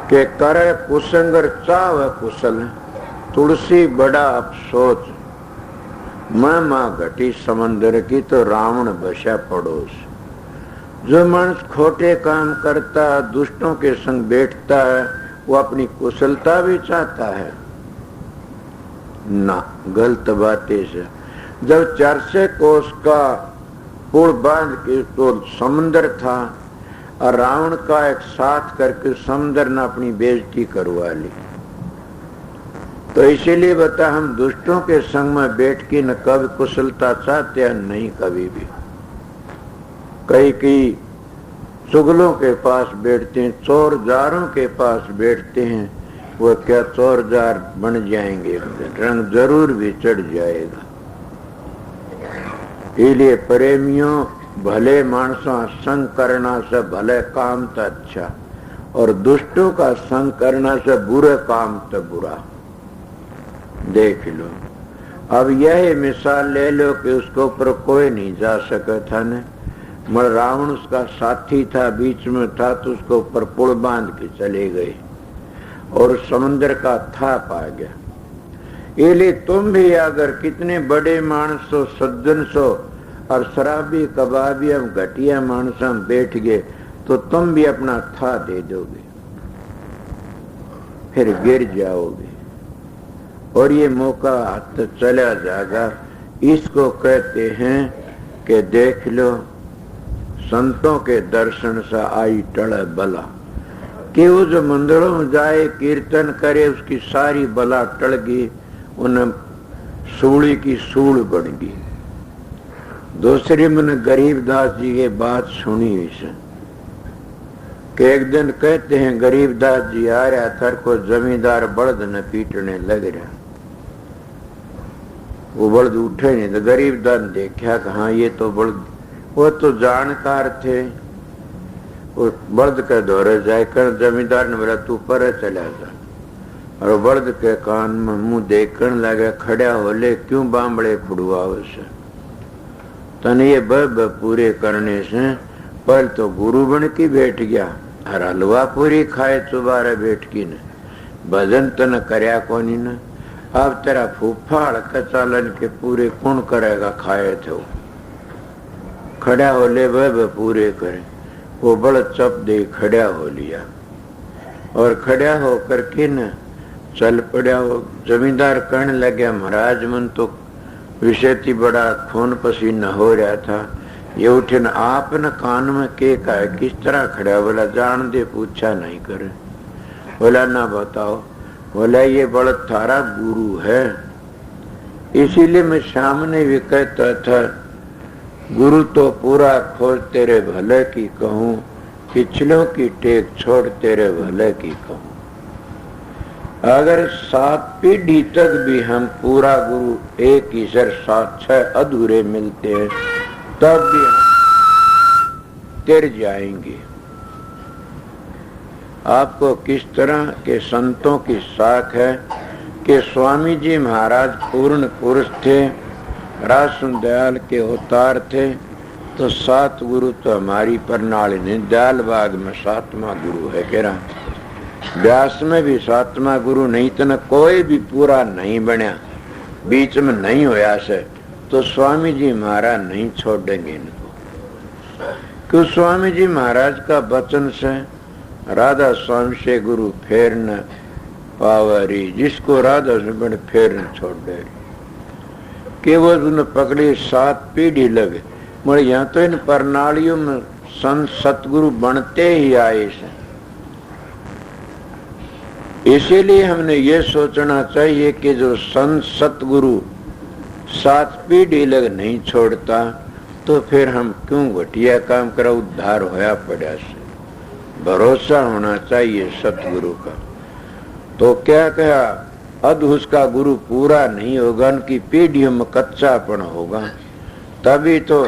कि करे कुसंगर चाव कुशल, तुलसी बड़ा अफसोस, मैं माँ घटी समंदर की तो रावण बसा पड़ोस। जो मानस खोटे काम करता, दुष्टों के संग बैठता है, वो अपनी कुशलता भी चाहता है ना, गलत बातें से। जब 400 कोस का पुल बांध के तो समंदर था, और रावण का एक साथ करके समंदर ने अपनी बेइज्जती करवा ली। तो इसीलिए बता, हम दुष्टों के संग में बैठ के न कभी कुशलता चाहते हैं, नहीं कभी भी। कई चुगलों के पास बैठते हैं, चोर जारों के पास बैठते हैं, वो क्या चोर जार बन जाएंगे, रंग जरूर भी चढ़ जाएगा। इसलिए प्रेमियों, भले मानसों संग करना से भले काम तो अच्छा, और दुष्टों का संग करना से बुरे काम तो बुरा। देख लो, अब यह मिसाल ले लो कि उसके ऊपर कोई नहीं जा सका था न, मगर रावण उसका साथी था, बीच में था, तो उसके ऊपर पुल बांध के चले गए और समुद्र का थाप आ गया। इसलिए तुम भी अगर कितने बड़े मानस हो, सज्जन सो, और शराबी कबाबी हम घटिया मानस हम बैठ गए, तो तुम भी अपना था दे दोगे, फिर गिर जाओगे और ये मौका हाथ चला जाएगा। इसको कहते हैं कि देख लो, संतों के दर्शन से आई टले बला, कि वो जो मंदिरों में जाए कीर्तन करे, उसकी सारी बला टल गई, उन्हें सूली की सूल बन गई। दूसरी मैंने गरीबदास जी की बात सुनी इसे, कि एक दिन कहते हैं गरीबदास जी आ रहा थर को जमींदार बल्द न पीटने लग रहा। वो बल्द उठे नहीं, तो गरीबदास ने देखा कि हाँ ये तो बल्द, वो तो जानकार थे। वो बल्द के दौरे जाए कर जमींदार ने बोला तू पर चला जा, और बल्द के कान में मुंह देखने लगा, खड़ा हो ले, क्यों बांबड़े फुड़वाओ से, तने ये बब पूरे करने से पहले तो गुरु बन के बैठ गया, और हलवा पूरी खाए चुबारे बैठ की ने, भजन तन करया कोनी ने। अब तेरा फूफाड़ कचालन के पूरे कौन करेगा, खाए थे वो, खड़ा हो ले बब पूरे करे। वो बड़ा चप दे खड़ा हो लिया, और खड़ा हो करके न चल पड़ा। हो जमींदार कहने लगे, महाराज मन तो विषयती बड़ा खून पसीना हो रहा था, ये उठे न आप न कान में के का किस तरह खड़ा। बोला जान दे, पूछा नहीं करे। बोला ना बताओ। बोला ये बड़ा थारा गुरु है। इसीलिए मैं सामने भी कहता था, गुरु तो पूरा खोज तेरे भले की कहूं, पिछलों की टेक छोड़ तेरे भले की कहूं। अगर 7 पीढ़ी तक भी हम पूरा गुरु एक ही सर 7-6 अधूरे मिलते हैं, तब भी हम तिर जाएंगे। आपको किस तरह के संतों की साख है कि स्वामी जी महाराज पूर्ण पुरुष थे, रासुन दयाल के अवतार थे, तो 7 गुरु तो हमारी प्रणाली ने दयाल बाग में 7वां गुरु है। कह रहा व्यास में भी 7वां गुरु नहीं तो न कोई भी पूरा नहीं बनया, बीच में नहीं होया से, तो स्वामी जी महाराज नहीं छोड़ेंगे इनको। क्यों? स्वामी जी महाराज का वचन से राधा स्वामी से गुरु फेर न पावरी, जिसको राधा से फेर न छोड़ दे। केवल उन्हें पकड़ी 7 पीढ़ी लगे, मगर यहाँ तो इन प्रणालियों में संत सतगुरु बनते ही आए से। इसीलिए हमने ये सोचना चाहिए कि जो संत सतगुरु 7 पीढ़ी लग नहीं छोड़ता, तो फिर हम क्यों घटिया काम करा, उद्धार होया पड़ा से। भरोसा होना चाहिए सतगुरु का। तो क्या कहा, अध उसका गुरु पूरा नहीं होगा, उनकी पीढ़ियों में कच्चापन होगा, तभी तो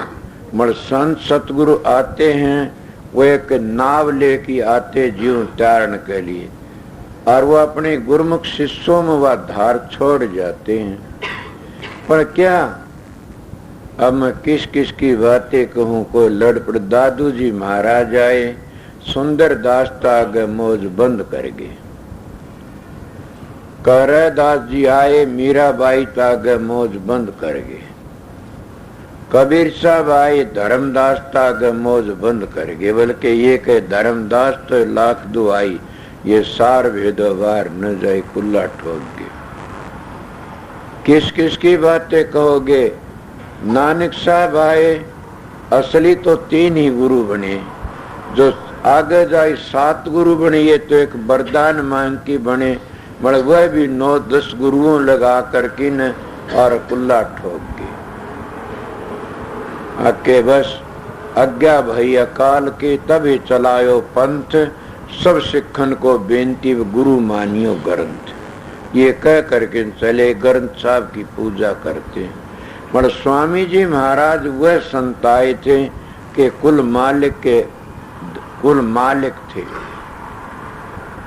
मर संत सतगुरु आते हैं। वो एक नाव लेके आते जीव तारण के लिए, और वो अपने गुरुमुख शिष्यों में वह धार छोड़ जाते हैं। पर क्या अब मैं किस किस की बातें कहूँ, कोई लड़पड़ दादू जी महाराज आए, सुंदर दास तागे मौज बंद कर गए। करदास जी आए, मीराबाई तागे मौज बंद कर गए। कबीर साहब आए, धर्मदास तागे मौज बंद कर गए। बल्कि ये कहे धर्मदास तो 1,00,000 दुआई, ये सार भेदोवार न जाए कुल्ला ठोक के। किस किस की बातें कहोगे? नानक साहब आए, असली तो 3 ही गुरु बने, जो आगे जाए 7 गुरु बने, ये तो एक वरदान मांग की बने, मगर वह भी 9-10 गुरुओं लगा करके न और कुल्ला ठोक के आके बस आज्ञा भई अकाल के, तभी चलायो पंथ, सब सिखन को बेनती गुरु मानियो ग्रंथ। ये कह करके चले, ग्रंथ साहब की पूजा करते हैं। मगर स्वामी जी महाराज वह संत आए थे कि कुल मालिक थे,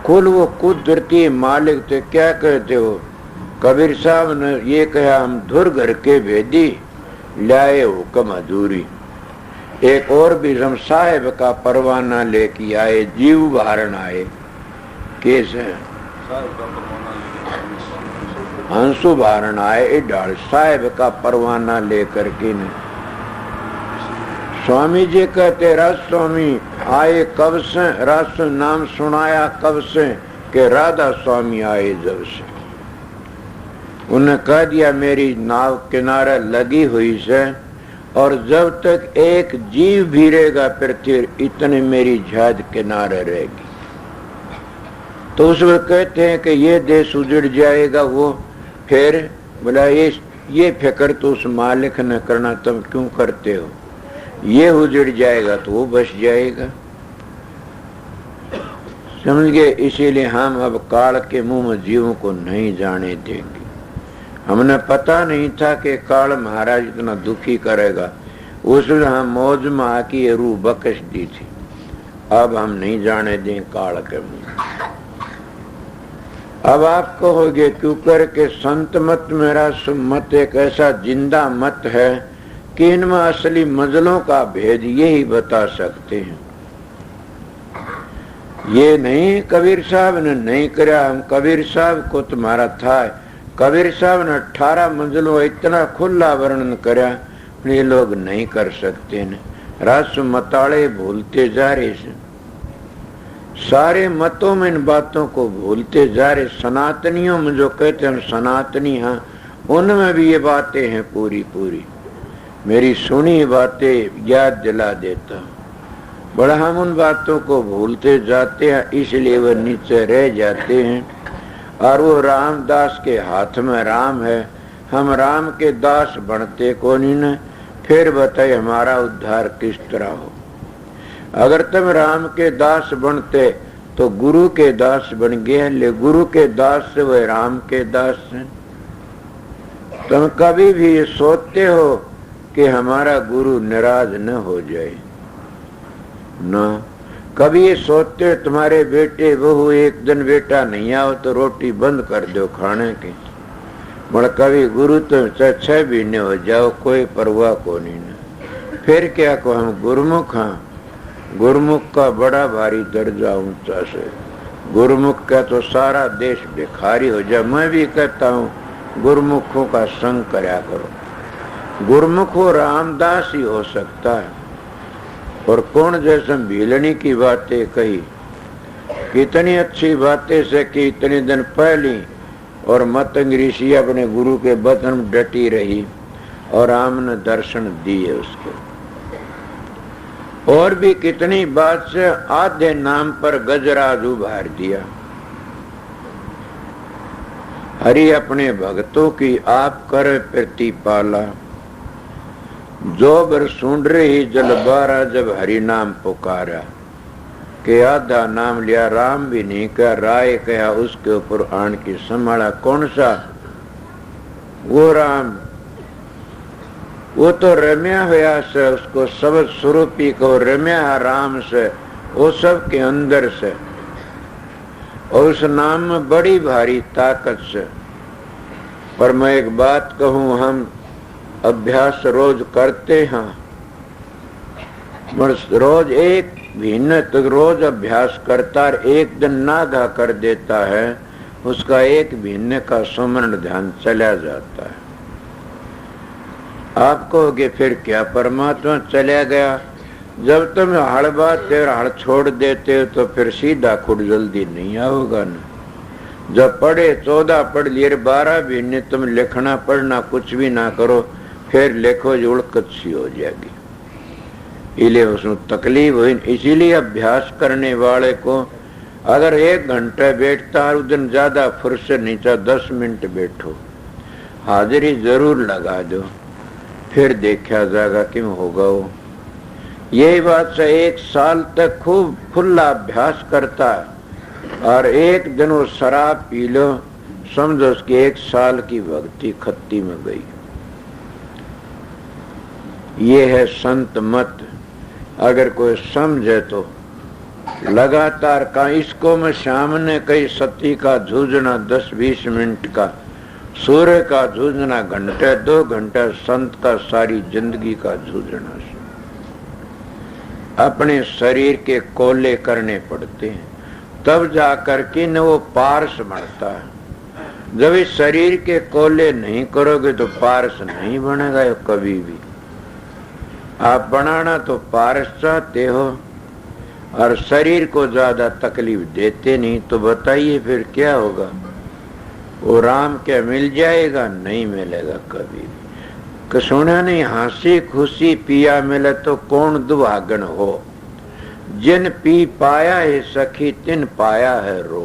कुल वो कुदरती मालिक थे। क्या कहते हो? कबीर साहब ने ये कहा, हम धुर घर के भेदी, लाए हुक्म अधूरी। एक और भी हम साहेब का परवाना लेके आए, जीव भारण आए। कैसे? हंसु भारण आए, डाल साहेब का परवाना लेकर के ने। स्वामी जी कहते, राज स्वामी आए कब से? राज नाम सुनाया कब से? कि राधा स्वामी आए जब से। उन्हें कह दिया मेरी नाव किनारा लगी हुई से, और जब तक एक जीव भी रहेगा पृथ्वी, इतने मेरी झाद किनारे रहेगी। तो उस वक्त कहते हैं कि ये देश उजड़ जाएगा। वो फिर बोला, ये फिक्र तो उस मालिक ने करना, तुम क्यों करते हो? ये उजड़ जाएगा तो वो बच जाएगा। समझ गए? इसीलिए हम अब काल के मुंह में जीवों को नहीं जाने देंगे। हमने पता नहीं था कि काल महाराज इतना दुखी करेगा, उसने हम मौज में आकी ये रूह बख्श दी थी। अब हम नहीं जाने दें काल के मुंह। अब आप कहोगे क्यों करके संत मत मेरा मत एक ऐसा जिंदा मत है कि इनमें असली मजलों का भेद यही बता सकते हैं। ये नहीं कबीर साहब ने नहीं करा, हम कबीर साहब को तुम्हारा था। कबीर साहब ने 18 मंजिलों इतना खुला वर्णन करा, ये लोग नहीं कर सकते न। रस मताड़े भूलते जा रहे, सारे मतों में इन बातों को भूलते जा रहे। सनातनियों में जो कहते हैं सनातनी हैं, उनमें भी ये बातें हैं पूरी पूरी। मेरी सुनी बातें याद दिला देता, बड़ा हम उन बातों को भूलते जाते हैं, इसलिए वह नीचे रह जाते हैं। और वो रामदास के हाथ में राम है, हम राम के दास बनते कोनी न, फिर बताइए हमारा उद्धार किस तरह हो। अगर तुम राम के दास बनते तो गुरु के दास बन गए, ले गुरु के दास से वह राम के दास हैं। तुम कभी भी ये सोचते हो कि हमारा गुरु नाराज न हो जाए न, कभी ये सोचते हो तुम्हारे बेटे बहू एक दिन बेटा नहीं आओ तो रोटी बंद कर दो खाने की, मगर कभी गुरु तो 6 महीने हो जाओ कोई परवाह को नहीं न। फिर क्या को हम गुरुमुख हाँ, गुरुमुख का बड़ा भारी दर्जा ऊंचा से, गुरुमुख का तो सारा देश भिखारी हो जाए। मैं भी कहता हूँ गुरुमुखों का संग करया करो, गुरुमुख हो रामदास ही हो सकता है। और कौन जैसे भीलनी की बातें कही, कितनी अच्छी बातें से कि इतने दिन पहली, और मतंग ऋषि अपने गुरु के वचन में डटी रही और राम ने दर्शन दिए उसको। और भी कितनी बात से आधे नाम पर गजराज उभार दिया। हरि अपने भक्तों की आप कर प्रतिपाला, जो बर सुन रही जल बारा, जब हरि नाम पुकारा। के आधा नाम लिया, राम भी नहीं कहा, राय कहा, उसके ऊपर आन की संभाला। कौन सा? वो राम, वो तो रम्या हुआ से, उसको शब्द स्वरूपी को रम्या राम से, वो सब के अंदर से, और उस नाम में बड़ी भारी ताकत से। पर मैं एक बात कहूं, हम अभ्यास रोज करते हैं, रोज एक भिन्न तक रोज अभ्यास करता और एक दिन नागा कर देता है, उसका एक भिन्न का सुमरण ध्यान चला जाता है। आप कहोगे फिर क्या परमात्मा चला गया? जब तुम हड़ बाते और हड़ छोड़ देते हो तो फिर सीधा खुद जल्दी नहीं आओगा ना। जब पढ़े 14 पढ़ लिए, 12 भी नहीं, तुम लिखना पढ़ना कुछ भी ना करो, फिर लिखो जो उड़कत सी हो जाएगी। इसलिए उसमें तकलीफ हुई। इसीलिए अभ्यास करने वाले को अगर 1 घंटा बैठता है, उस दिन ज्यादा फुर्सत नहीं चाहिए, 10 मिनट बैठो, हाजिरी जरूर लगा दो, फिर देखा जाएगा क्यों होगा वो। यही बात से 1 साल तक खूब खुला अभ्यास करता है और एक दिन वो शराब पी लो, समझो उसकी 1 साल की भक्ति खत्ती में गई। ये है संत मत। अगर कोई समझे तो लगातार का, इसको मैं सामने कई सती का जूझना 10-20 मिनट का, सूर्य का जूझना घंटे 2 घंटे, संत का सारी जिंदगी का जूझना। अपने शरीर के कोले करने पड़ते हैं, तब जाकर के न वो पारस बनता है। जब इस शरीर के कोले नहीं करोगे तो पारस नहीं बनेगा कभी भी। आप बनाना तो पारस चाहते हो और शरीर को ज्यादा तकलीफ देते नहीं, तो बताइए फिर क्या होगा? वो राम क्या मिल जाएगा? नहीं मिलेगा कभी भी। सुना नहीं, हंसी खुशी पिया मिले तो कौन दुभागन हो, जिन पी पाया है सखी तिन पाया है रो।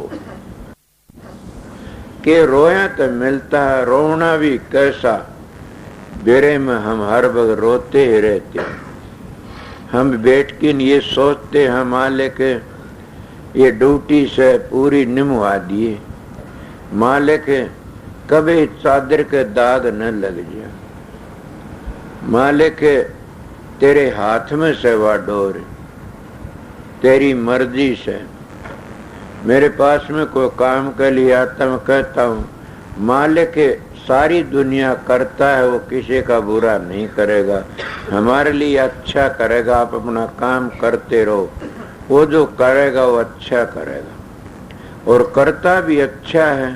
के रोया तो मिलता है, रोना भी कैसा, बेरे में हम हर वक्त रोते ही रहते। हम बैठ के ये सोचते हैं मालिक ये ड्यूटी से पूरी निभा दिए, मालिक कभी चादर के दाग न लग जाए, मालिक तेरे हाथ में से वा डोर, तेरी मर्जी से। मेरे पास में कोई काम के लिए आता, मैं कहता हूँ मालिक सारी दुनिया करता है, वो किसी का बुरा नहीं करेगा, हमारे लिए अच्छा करेगा, आप अपना काम करते रहो, वो जो करेगा वो अच्छा करेगा और करता भी अच्छा है।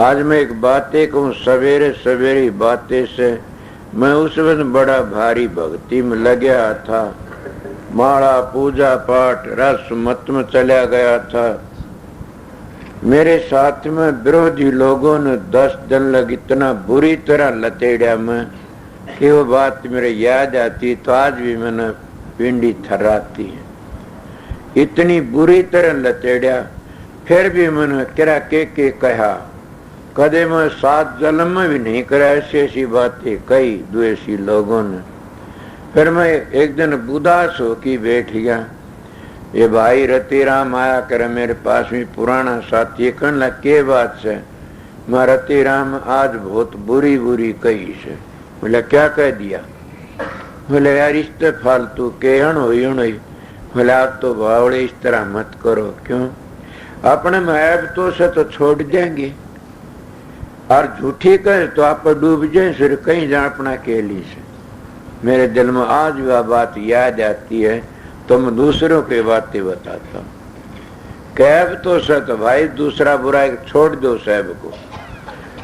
आज मैं एक बातें कहूँ, सवेरे सवेरे बातें से मैं उस वक्त बड़ा भारी भक्ति में लगा था, माला पूजा पाठ रस मत में चला गया था। मेरे साथ में विरोधी लोगों ने 10 दिन लग इतना बुरी तरह लतेड़ा मैं कि वो बात मेरे याद आती तो आज भी मैंने पिंडी थर्राती है। इतनी बुरी तरह लतेड़ा फिर भी मैंने किरा के कहा, कदे मैं 7 जन्म में भी नहीं करा ऐसी ऐसी बातें कही द्वेषी लोगों ने। फिर मैं एक दिन उदास होके बैठ गया। ये भाई रतिराम आया करे मेरे पास में, पुराना साथी, कहने लगा के बात से? मैं रतिराम आज बहुत बुरी बुरी कही से। बोले क्या कह दिया? बोले यार इस तरह फालतू के हण हुई। बोले आप तो बावड़े इस तरह मत करो। क्यों? अपने महब तो से तो छोड़ देंगे और झूठी कहे तो आप डूब जाए फिर कहीं जा अपना केली से। मेरे दिल में आज वह बात याद आती है तो मैं दूसरों की बातें बताता हूँ। कैब तो से तो भाई दूसरा बुराई छोड़ दो साहब को,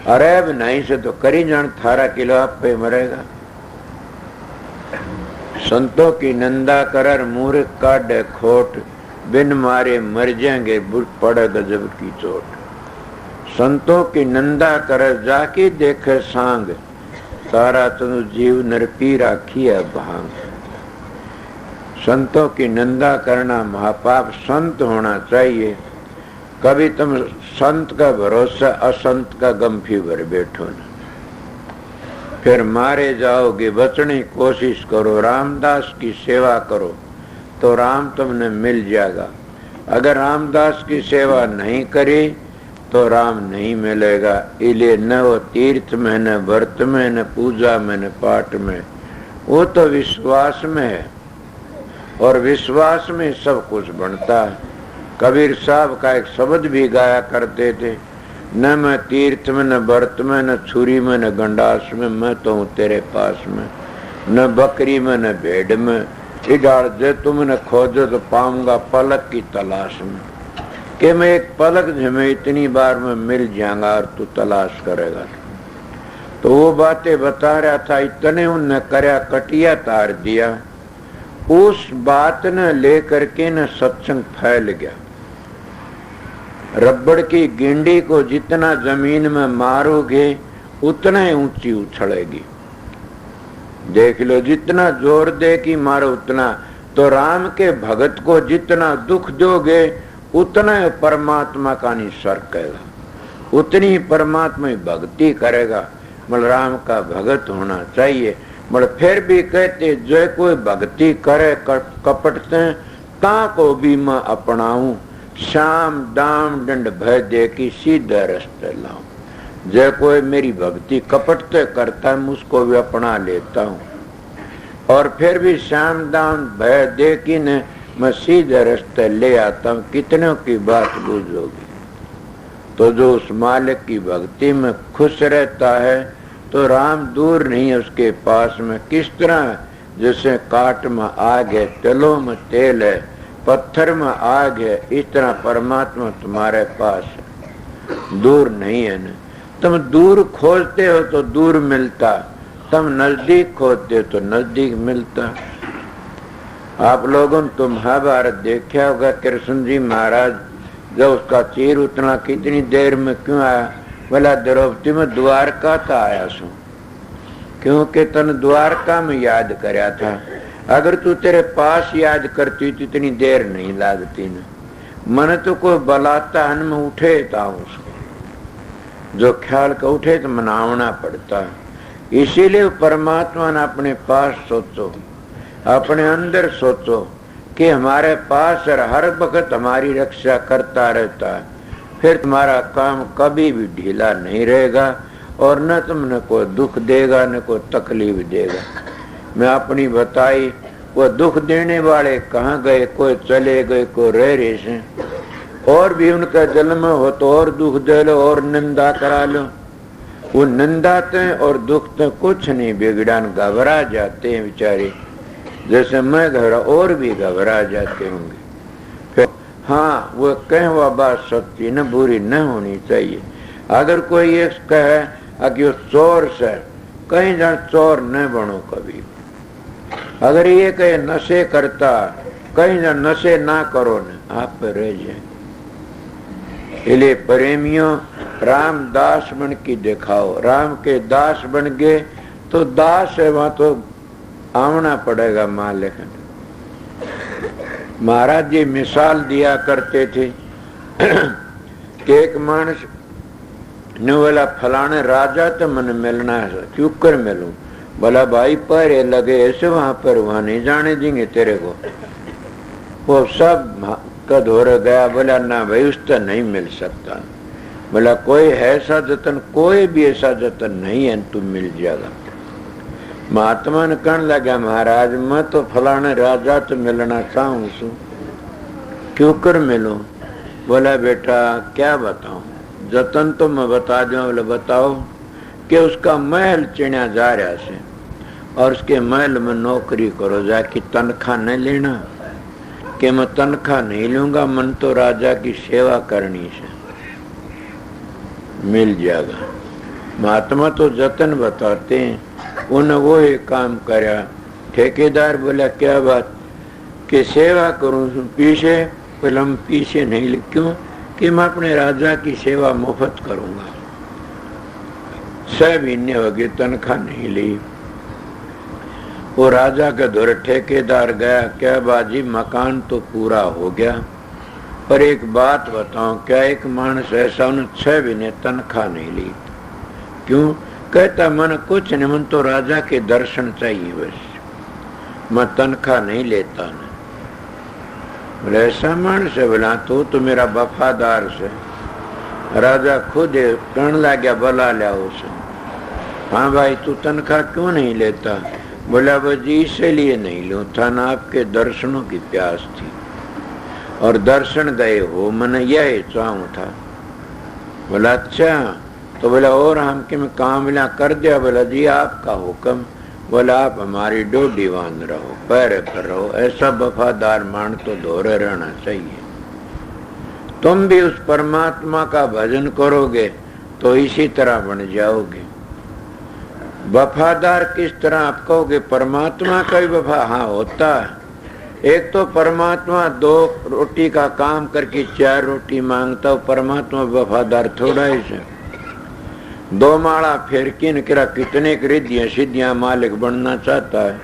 अरे अब नहीं से तो करी जान थारा किलो आप पे मरेगा। संतों की निंदा कर मूर्ख काढ़े खोट, बिन मारे मर जाएंगे पड़े गजब की चोट। संतों की निंदा कर जाके देखे सांग, सारा तनु जीव नरपी राखी है भांग। संतों की निंदा करना महापाप, संत होना चाहिए। कभी तुम संत का भरोसा असंत का गम भर बैठो न, फिर मारे जाओगे। बचने की कोशिश करो, रामदास की सेवा करो तो राम तुमने मिल जाएगा। अगर रामदास की सेवा नहीं करी तो राम नहीं मिलेगा। इसलिए न वो तीर्थ में, न व्रत में, न पूजा में, न पाठ में, वो तो विश्वास में है और विश्वास में सब कुछ बनता है। कबीर साहब का एक शब्द भी गाया करते थे, न मैं तीर्थ में, न व्रत में, न छुरी में, न गंडास में, मैं तो हूँ तेरे पास में। न बकरी में, न भेड़ में, इडाल जे तुमने खोजो तो पाऊंगा पलक की तलाश में। कि मैं एक पलक में इतनी बार में मिल जाऊंगा और तू तलाश करेगा। तो वो बातें बता रहा था, इतने उनने करया कटिया तार दिया। उस बात ने लेकर के न सत्संग फैल गया। रबड़ की गिंडी को जितना जमीन में मारोगे उतना ही ऊंची उछलेगी। देख लो, जितना जोर दे कि मारो उतना। तो राम के भगत को जितना दुख दोगे उतना ही परमात्मा का नहीं सरकेगा, उतनी ही परमात्मा ही भक्ति करेगा। मतलब राम का भगत होना चाहिए। मतलब फिर भी कहते जो कोई भक्ति करे कपटते ता को भी मैं अपनाऊं, शाम दाम दंड भय दे की सीधे रास्ते लाऊं। जो कोई मेरी भक्ति कपटते करता है उसको भी अपना लेता हूँ और फिर भी शाम दाम भय दे की ने मैं सीधे रास्ते ले आता हूँ। कितनों की बात बुझोगी? तो जो उस मालिक की भक्ति में खुश रहता है तो राम दूर नहीं है उसके पास में। किस तरह? जैसे काट में आग है, तलों में तेल है, पत्थर में आग है, इस तरह परमात्मा तुम्हारे पास है, दूर नहीं है न। तुम दूर खोजते हो तो दूर मिलता, तुम नजदीक खोजते हो तो नजदीक मिलता। आप लोगों ने तो महाभारत देखा होगा, कृष्ण जी महाराज जब उसका चीर उतना कितनी देर में क्यों आया? बोला द्रौपदी में द्वारका था आया सो, क्योंकि तन द्वारका में याद करया था। अगर तू तेरे पास याद करती तो इतनी देर नहीं लागती न। मन तो कोई बलाता हन में उठे था उसको, जो ख्याल का उठे तो मनावना पड़ता। इसीलिए परमात्मा ने अपने पास सोचो, अपने अंदर सोचो कि हमारे पास हर वक्त हमारी रक्षा करता रहता है। फिर तुम्हारा काम कभी भी ढीला नहीं रहेगा और न तुमने कोई दुख देगा न कोई तकलीफ देगा। मैं अपनी बताई, वो दुख देने वाले कहाँ गए? कोई चले गए, कोई रह रहे से। और भी उनका जन्म हो तो और दुख दे लो और निंदा करा लो। वो निंदाते और दुखते कुछ नहीं बिगड़ान, घबरा जाते हैं बेचारे। जैसे मैं घबरा और भी घबरा जाते होंगे। फिर हाँ, वो कहे वह बात सच्ची न बुरी न होनी चाहिए। अगर कोई ये कहे कि वो चोर से, कहीं जान चोर न बनो कभी। अगर ये कहे नशे करता, कहीं जान नशे ना करो न, आप पर रह जाए। इसलिए प्रेमियों, राम दास बन के दिखाओ। राम के दास बन गए तो दास है वहां तो आना पड़ेगा मालिक। महाराज जी मिसाल दिया करते थे कि एक मानस ने बोला फलाने राजा तो मन मिलना है, क्यों कर मिलूं? बोला भाई पर लगे ऐसे वहां पर, वहां नहीं जाने देंगे तेरे को। वो सब कद हो गया। बोला ना भाई उससे नहीं मिल सकता। बोला कोई ऐसा जतन, कोई भी ऐसा जतन नहीं है, तू मिल जाएगा। महात्मा ने कहने लगा महाराज मैं तो फलाने राजा तो मिलना चाहूं सु, क्यों कर मिलूं? बोला बेटा क्या बताऊं, जतन तो मैं बता दूं। बोले बताओ। कि उसका महल चिन्या जा रहा से और उसके महल में नौकरी करो, जाके तनख्वाह नहीं लेना। कि मैं तनख्वाह नहीं लूंगा, मन तो राजा की सेवा करनी से, मिल जाएगा। महात्मा तो जतन बताते हैं। उन्हें वो एक काम करा। ठेकेदार बोला क्या बात? कि सेवा करूं पीछे। बोला हम पीछे नहीं, क्यों? कि मैं अपने राजा की सेवा मुफ्त करूंगा। 6 महीने हो गए तनख्वाह नहीं ली। वो राजा के दौरे ठेकेदार गया। क्या बाजी मकान तो पूरा हो गया, पर एक बात बताऊं, क्या एक मानस ऐसा उन्हें 6 महीने तनख्वाह नहीं ली? क्यों? कहता मन कुछ नहीं, मन तो राजा के दर्शन चाहिए बस, मैं तनख्वाह नहीं लेता न। बोले ऐसा मानस है? बोला तो मेरा वफादार से। राजा खुद कहने लगा बुला लिया उसे। हाँ भाई तू तनख्वाह क्यों नहीं लेता? बोला जी इसलिए नहीं लूं था ना, आपके दर्शनों की प्यास थी और दर्शन गए हो, मैंने यही चाहूं था। बोला अच्छा, तो बोला और हम कि मैं काम मिला कर दिया? बोला जी आपका हुक्म। बोला आप हमारी डोडी बांध रहो, पैर पर रहो। ऐसा वफादार मान तो दोहरे रहना चाहिए। तुम भी उस परमात्मा का भजन करोगे तो इसी तरह बन जाओगे। वफादार किस तरह आप कहोगे? परमात्मा का भी वफा हाँ होता है। एक तो परमात्मा 2 रोटी का काम करके 4 रोटी मांगता, परमात्मा वफादार थोड़ा ही से। 2 माला फेर किन करा कितने रिद्धियां सिद्धियां मालिक बनना चाहता है।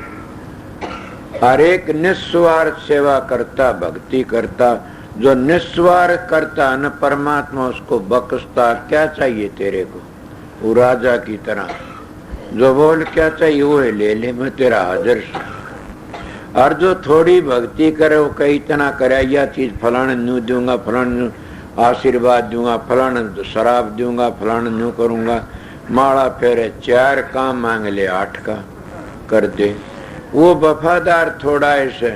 हर एक निस्वार्थ सेवा करता, भक्ति करता। जो निस्वार्थ करता है न, परमात्मा उसको बख्शता। क्या चाहिए तेरे को? वो राजा की तरह जो बोल क्या चाहिए वो ले ले, मैं तेरा हाजिर। और जो थोड़ी भक्ति करे वो कई तना करे, यह चीज फलाने न्यू दूंगा, फलाने आशीर्वाद दूंगा, फलाने शराब दूंगा, फलाने न्यू करूंगा। माला फेरे 4 काम मांग ले 8 का कर दे। वो वफादार थोड़ा ऐसे,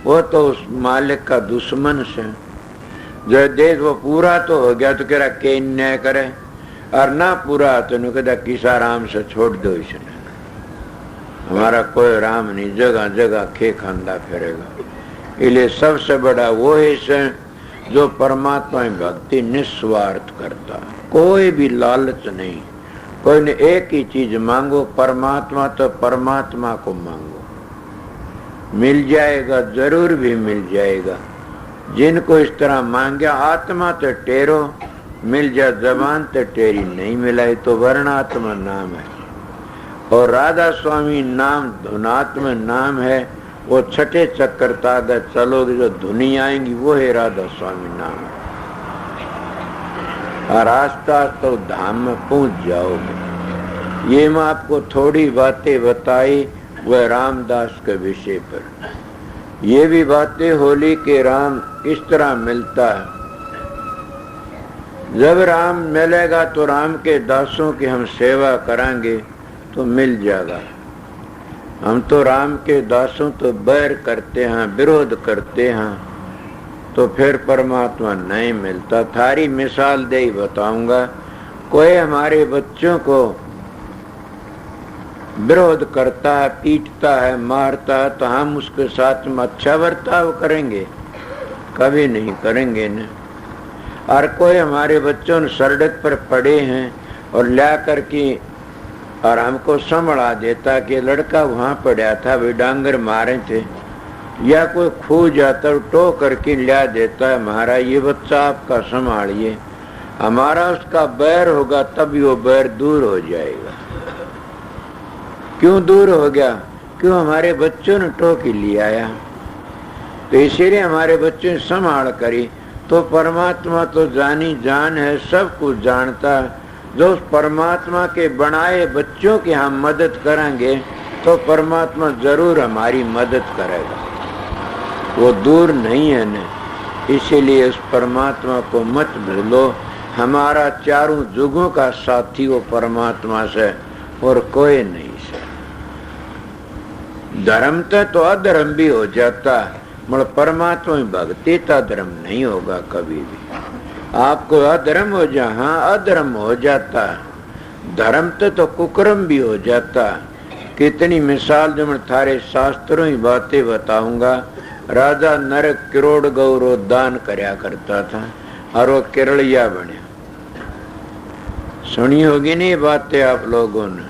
वो तो उस मालिक का दुश्मन से। जो देश वो पूरा तो हो गया तो कह रहा के न्याय करे, और ना पूरा तो नहीं कहता किसा राम से छोड़ दो इसने। हमारा कोई राम नहीं, जगह जगह खे खांदा फिरेगा। इसलिए सबसे बड़ा वो है जो परमात्मा में भक्ति निस्वार्थ करता, कोई भी लालच नहीं। कोई ने एक ही चीज मांगो, परमात्मा तो परमात्मा को मांगो, मिल जाएगा, जरूर भी मिल जाएगा। जिनको इस तरह मांगा आत्मा तो टेरो मिल जा, जबान तो टेरी नहीं मिलाई तो वर्णात्मा नाम है। और राधा स्वामी नाम धुनात्मा नाम है। वो छठे चक्कर ताकत चलोगे, जो धुनी आएंगी वो है राधा स्वामी नाम है। और आस्ता तो धाम में पहुंच जाओगे। ये मैं आपको थोड़ी बातें बताई वह रामदास के विषय पर। ये भी बातें होली के राम किस तरह मिलता है। जब राम मिलेगा तो राम के दासों की हम सेवा करांगे तो मिल जाएगा। हम तो राम के दासों तो बैर करते हैं, विरोध करते हैं, तो फिर परमात्मा नहीं मिलता। थारी मिसाल दे ही बताऊंगा। कोई हमारे बच्चों को विरोध करता है, पीटता है, मारता है, तो हम उसके साथ में अच्छा बर्ताव करेंगे? कभी नहीं करेंगे न। और कोई हमारे बच्चों ने सड़क पर पड़े हैं और ला करके और हमको संभला देता कि लड़का वहां पड़ा था, वे डांगर मारे थे, या कोई खो जाता टो करके ला देता है, महाराज ये बच्चा आपका संभालिए, हमारा उसका बैर होगा तभी वो बैर दूर हो जाएगा। क्यों दूर हो गया? क्यों? हमारे बच्चों ने टो के लिए आया। तो इसीलिए हमारे बच्चों ने संभाल करी तो परमात्मा तो जानी जान है, सब कुछ जानता है। जो उस परमात्मा के बनाए बच्चों की हम मदद करेंगे तो परमात्मा जरूर हमारी मदद करेगा, वो दूर नहीं है न। इसीलिए उस परमात्मा को मत भूलो। हमारा चारों जुगों का साथी वो परमात्मा से और कोई नहीं से। धर्म तो अधर्म भी हो जाता, मगर परमात्मा में भक्ति का धर्म नहीं होगा कभी भी। आपको अधर्म हो जा, हाँ अधर्म हो जाता, धर्म तो कुकर्म भी हो जाता। कितनी मिसाल जो मैं थारे शास्त्रों ही बातें बताऊंगा। राजा नरक करोड़ गौरो दान करया करता था और वो केरलिया बने। सुनी होगी नहीं बातें आप लोगों ने।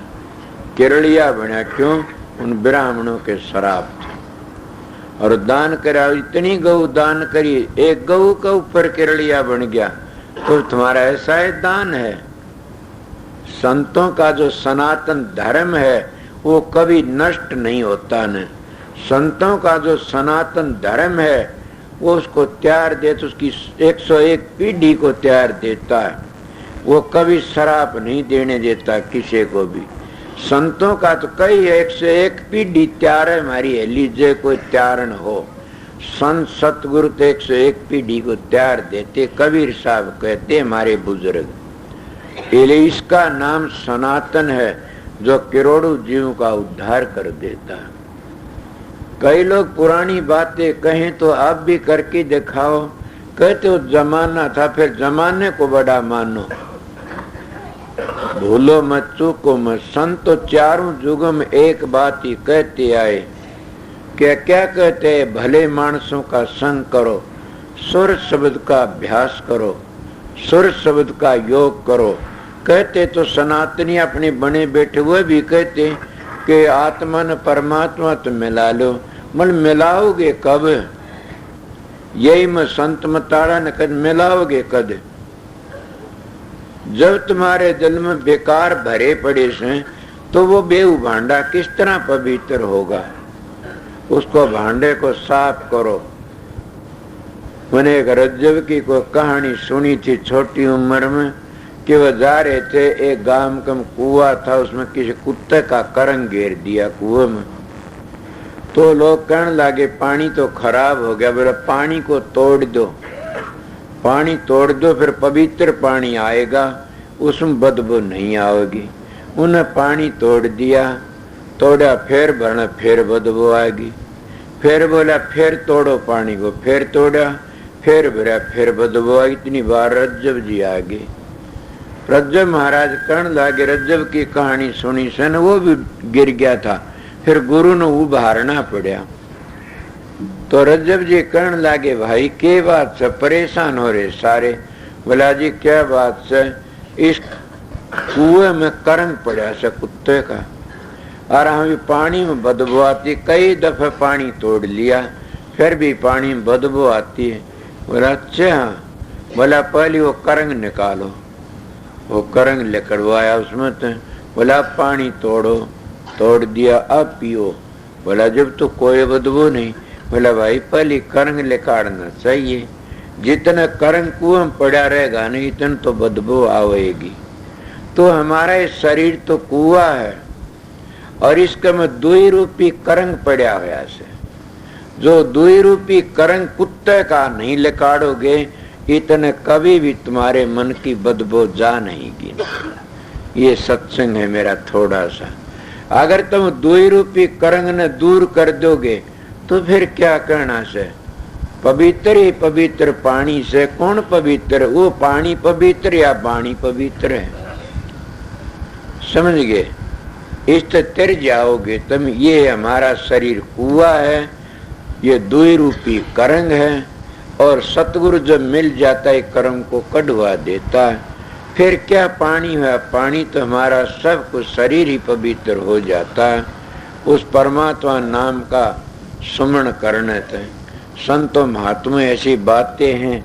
केरलिया बना क्यों? उन ब्राह्मणों के शराब थे और दान करा। इतनी गौ दान करी, एक गौ के ऊपर केरलिया बन गया। तो तुम्हारा ऐसा है दान है। संतों का जो सनातन धर्म है वो कभी नष्ट नहीं होता न। संतों का जो सनातन धर्म है वो उसको त्यार दे, तो उसकी 101 पीढ़ी को त्यार देता है। वो कभी शराब नहीं देने देता किसी को भी। संतों का तो कई 101 पीढ़ी त्यार है, हमारी लीजिए कोई त्यार न हो। संत सतगुरु तो 101 पीढ़ी को त्यार देते। कबीर साहब कहते हमारे बुजुर्ग। इसका नाम सनातन है जो करोड़ों जीवों का उद्धार कर देता है। कई लोग पुरानी बातें कहें तो आप भी करके दिखाओ। कहते हो जमाना था, फिर जमाने को बड़ा मानो। भूलो मत, चूको मत। संत तो चारों युगों में एक बात ही कहते आए। क्या क्या कहते हैं? भले मानसों का संग करो, सुर शब्द का अभ्यास करो, सुर शब्द का योग करो। कहते तो सनातनी अपने बने बैठे हुए भी कहते कि आत्मा न परमात्मा तो मिला लो। मन मिलाओगे कब? यही मैं संत मताड़ा न कद मिलाओगे कद? जब तुम्हारे दिल में बेकार भरे पड़े से तो वो बेऊ भांडा किस तरह पवित्र होगा? उसको भांडे को साफ करो। मैंने एक रज्जब की कोई कहानी सुनी थी छोटी उम्र में कि वह जा रहे थे, एक गांव का कुआं था, उसमें किसी कुत्ते का करंग घेर दिया कुएं में। तो लोग कहने लगे पानी तो खराब हो गया। बोला पानी को तोड़ दो, पानी तोड़ दो, फिर पवित्र पानी आएगा, उसमें बदबू नहीं आएगी। उन्हें पानी तोड़ दिया, तोड़ा, फिर भरना, फिर बदबू आएगी। फिर बोला फिर तोड़ो पानी को, फिर तोड़ा, फिर भरा, फिर बदबू आई। इतनी बार रज्जब जी आ गए। रज्जब महाराज कहने लगे, रज्जब की कहानी सुनी से न वो भी गिर गया था, फिर गुरु ने उभारना पड़ा। तो रज्जब जी कहने लगे, भाई क्या बात से परेशान हो रहे सारे? बोला जी क्या बात से? इस कुएं में करंग पड़ा से कुत्ते का, और हमें पानी में बदबू आती। कई दफे पानी तोड़ लिया, फिर भी पानी में बदबू आती है। बोला अच्छा हाँ। बोला पहले वो करंग निकालो। वो करंग निकलवाया उसमें तो। बोला पानी तोड़ो, तोड़ दिया, अब पियो। बोला जब तो कोई बदबू नहीं। बोला भाई पहले करंग निकालना चाहिए। जितना करंग कुएं में पड़ा रहेगा नहीं इतना तो बदबू आवेगी। तो हमारा ये शरीर तो कुआ है और इसके में 2 रूपी करंग पड़ा हुआ से। जो 2 रूपी करंग कुत्ते का नहीं निकालोगे इतने कभी भी तुम्हारे मन की बदबू जा नहीं गी। ये सत्संग है मेरा थोड़ा सा। अगर तुम 2 रूपी करंग ने दूर कर दोगे तो फिर क्या करना से? पवित्र ही पवित्र पानी से। कौन पवित्र? वो पानी पवित्र या पानी पवित्र है? समझ गए? इस तर जाओगे तुम। ये हमारा शरीर कुआ है, ये 2 रूपी करंग है, और सतगुरु जब मिल जाता है करंग को कढ़वा देता है। फिर क्या पानी है? पानी तो हमारा सब कुछ शरीर ही पवित्र हो जाता है उस परमात्मा नाम का सुमरण करने से। संतों महात्मा ऐसी बातें हैं।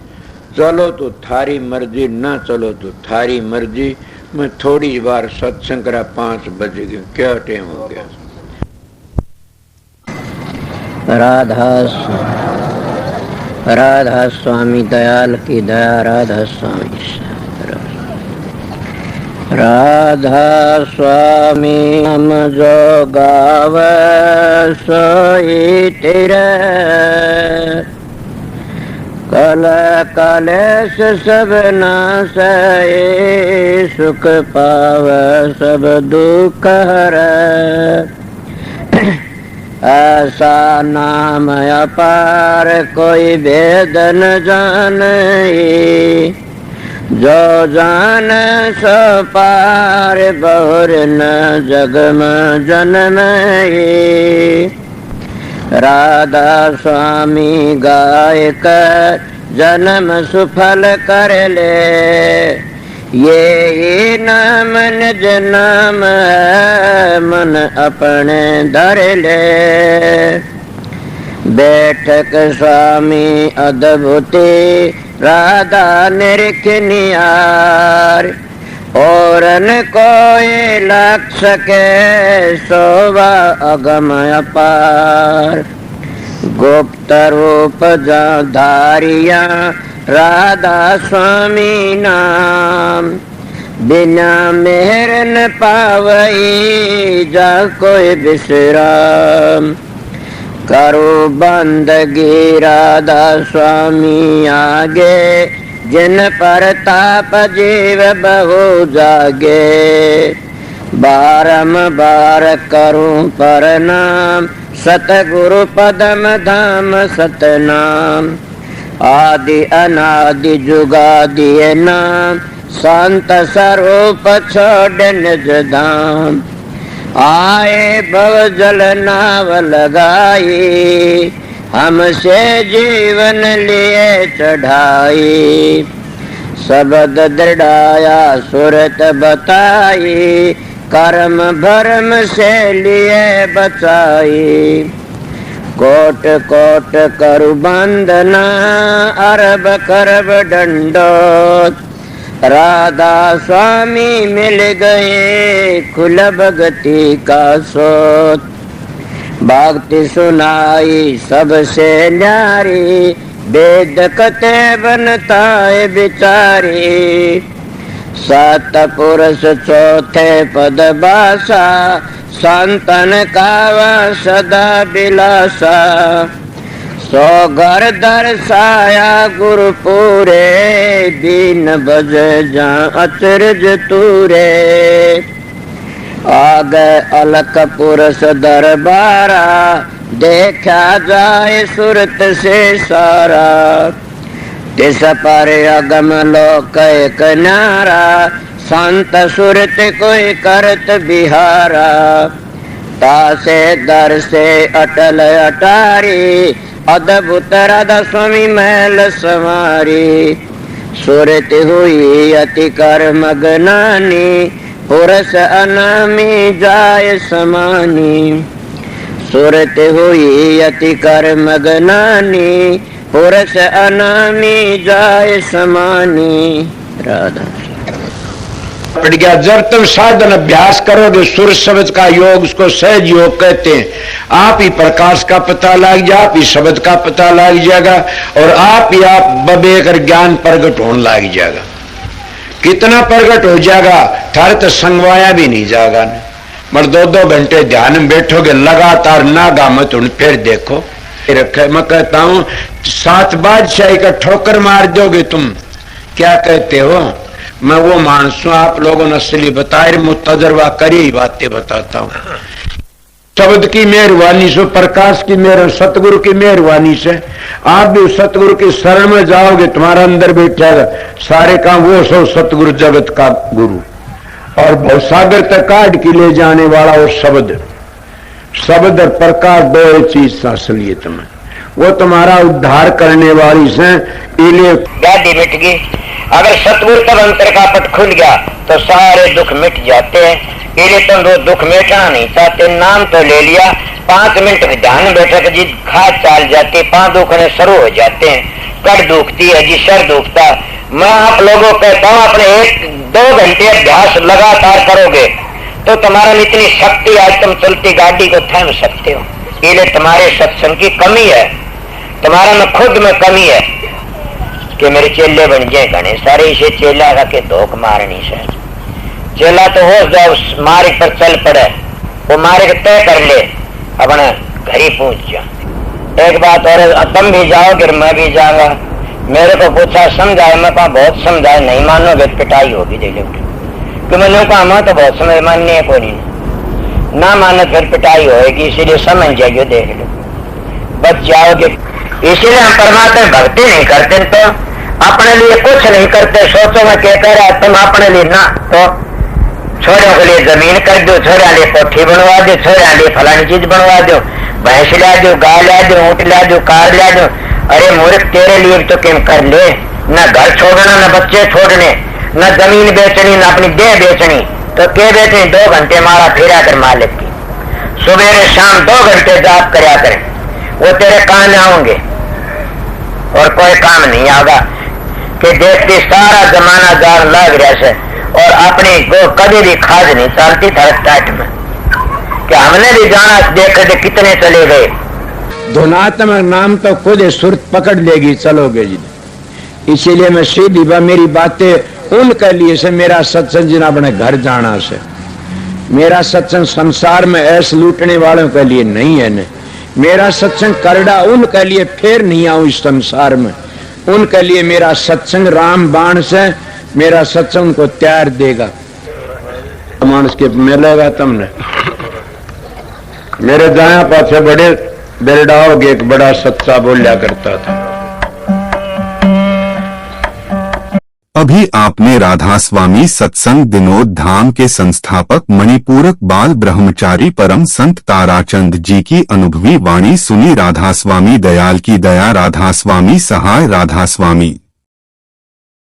चलो तो थारी मर्जी, ना चलो तो थारी मर्जी। मैं थोड़ी बार सत्संग करा, 5 बज गए। क्या टाइम हो गया? राधा राधा स्वामी दयाल की दया, राधा स्वामी राधा स्वामी हम जो गाव सोई तेरे कल कलेश सब नासै सुख पाव सब दुख हरै ऐसा नाम अपार कोई भेद न जाने जो जान सो पार बहुर न जग में जन्मे राधा स्वामी गाय कर जन्म सुफल कर ले ये नाम निज नाम है मन अपने धर ले बैठक स्वामी अद्भुति राधा निरख नियार और न कोई लग सके शोभा अगम अपार गुप्त रूप जा धारिया राधा स्वामी नाम बिना मेहर न पावई जा कोई विश्राम करो बंदगी राधा स्वामी आगे जिन पर ताप जीव बहु जागे बारंबार करूं प्रणाम सतगुरु पदम धाम सतनाम आदि अनादि जुगादि नाम संत स्वरूप छोड़ निज धाम आए भव जल नाव लगाई हमसे जीवन लिए चढ़ाई शब्द दृढ़ाया सुरत बताई कर्म भरम से लिए बचाई कोट कोट करु बंदना अरब करब दंडोत राधा स्वामी मिल गए खुल भगति का सोत भक्ति सुनाई सबसे न्यारी वेद कते बनता है बिचारी सात पुरुष चौथे पद बासा संतन कावा सदा बिलासा सो घर दर्शाया गुरु पूरे दीन बज जा अचरज तूरे आगे अलक पुरुष दरबारा देखा जाए सुरत से सारा तिस पर अगम लोक एक न्यारा संत सुरत कोई करत बिहारा तासे दर से अटल अटारी अद्भुत राधा स्वामी महल समारी सुरत हुई अति कर मगनानी पुरुष अनामी जाय समानी सुरत हुई अति कर मगनानी पुरुष अनामी जाय समानी। राधा पड़ गया। जब तुम साधन अभ्यास करोगे सुर शब्द का योग, उसको सहज योग कहते हैं, आप ही प्रकाश का पता लग जाए, आप ही शब्द का पता लग जाएगा और आप ही आप बबेकर ज्ञान प्रकट होने लग जाएगा। कितना प्रकट हो जाएगा थारे तो संगवाया भी नहीं जाएगा। मगर 2-2 घंटे ध्यान में बैठोगे लगातार नागा मत उन फिर देखो रखे। मैं कहता हूं 7 बादशाही का ठोकर मार दोगे तुम। क्या कहते हो? मैं वो मानस हूं, आप लोगों ने असली बताए, मुझ तजर्बा करी ही बातें बताता हूं। शब्द की मेहरबानी से, प्रकाश की मेहर, सतगुरु की मेहरबानी से आप भी सतगुरु की शरण में जाओगे, तुम्हारा अंदर बैठेगा सारे काम वो सो सतगुरु जगत का गुरु और भवसागर तक काट के ले जाने वाला वो शब्द। शब्द और प्रकाश दो चीज असलियत में वो तुम्हारा उद्धार करने वाली से इले गाड़ी मिट गई। अगर सतगुरु तब अंतर का पट खुल गया तो सारे दुख मिट जाते हैं। इले तुम वो दुख मिटाना नहीं चाहते, नाम तो ले लिया, 5 मिनट में ध्यान बैठक जी खाद चाल जाते, 5 दुखने शुरू हो जाते हैं। कड़ दुखती है जी, सर दुखता। मैं आप लोगों को कहता हूँ अपने 1-2 घंटे अभ्यास लगातार करोगे तो तुम्हारा इतनी शक्ति, आज तुम चलती गाड़ी को थाम सकते हो। इले तुम्हारे सत्संग की कमी है, तुम्हारा में खुद में कमी है कि मेरे चेले बन जाए घने सारे, इसे चेला का के धोख मारनी से चेला तो हो जाओ मार्ग पर चल पड़े, वो मार्ग तय कर ले, अपने घर ही पहुंच जा। एक बात और, तुम भी जाओगे मैं भी जाऊंगा। मेरे को पूछा समझाए, मैं कहा बहुत समझाए, नहीं मानोगे पिटाई होगी दे लोगे, कि मैंने कहा मैं तो बहुत समझ माननी है, कोई नहीं ना मानो फिर पिटाई होगी, इसीलिए समझ जाइए देख लो बच जाओगे। इसीलिए हम परमात्मा भक्ति नहीं करते तो अपने लिए कुछ नहीं करते, सोचो मैं क्या कह रहा तुम अपने लिए ना तो छोरों के लिए जमीन कर दो, छोरा लिए कोठी बनवा दो, छोरा लिए फलानी चीज बनवा दो, भैंस ला दो, गाय ला दो, ऊँट ला दो, कार ला दो। अरे मूर्ख तेरे लिए तो क्या कर ले, न घर छोड़ना, न बच्चे छोड़ने, न जमीन बेचनी, न अपनी देह बेचनी, तो क्या बेचनी? 2 घंटे मारा फिरा कर मालिक की, सुबह शाम 2 घंटे जाप करया करें, वो तेरे काम आएंगे और कोई काम नहीं आगा। कि देखती सारा जमाना जान लग रहा है और अपनी को कभी भी खाद नहीं चलती था टाइट में, कि हमने भी जाना देख थे कितने चले गए। धुनात्मक नाम तो खुद सुरत पकड़ लेगी, चलोगे जी। इसीलिए मैं सीधी मेरी बातें उनके लिए से, मेरा सत्संग जिन अपने घर जाना से, मेरा सत्संग संसार में ऐसे लूटने वालों के लिए नहीं है न, मेरा सत्संग करड़ा उनके लिए फिर नहीं आऊं इस संसार में, उनके लिए मेरा सत्संग राम बाण से, मेरा सत्संग को त्यार देगा। मानस के मिलेगा तुमने मेरे दाया पासे बड़े बेरडाओगे, एक बड़ा सच्चा बोलिया करता था। अभी आपने राधा स्वामी सत्संग विनोद धाम के संस्थापक मणिपूरक बाल ब्रह्मचारी परम संत ताराचंद जी की अनुभवी वाणी सुनी। राधा स्वामी दयाल की दया, राधा स्वामी सहाय, राधा स्वामी।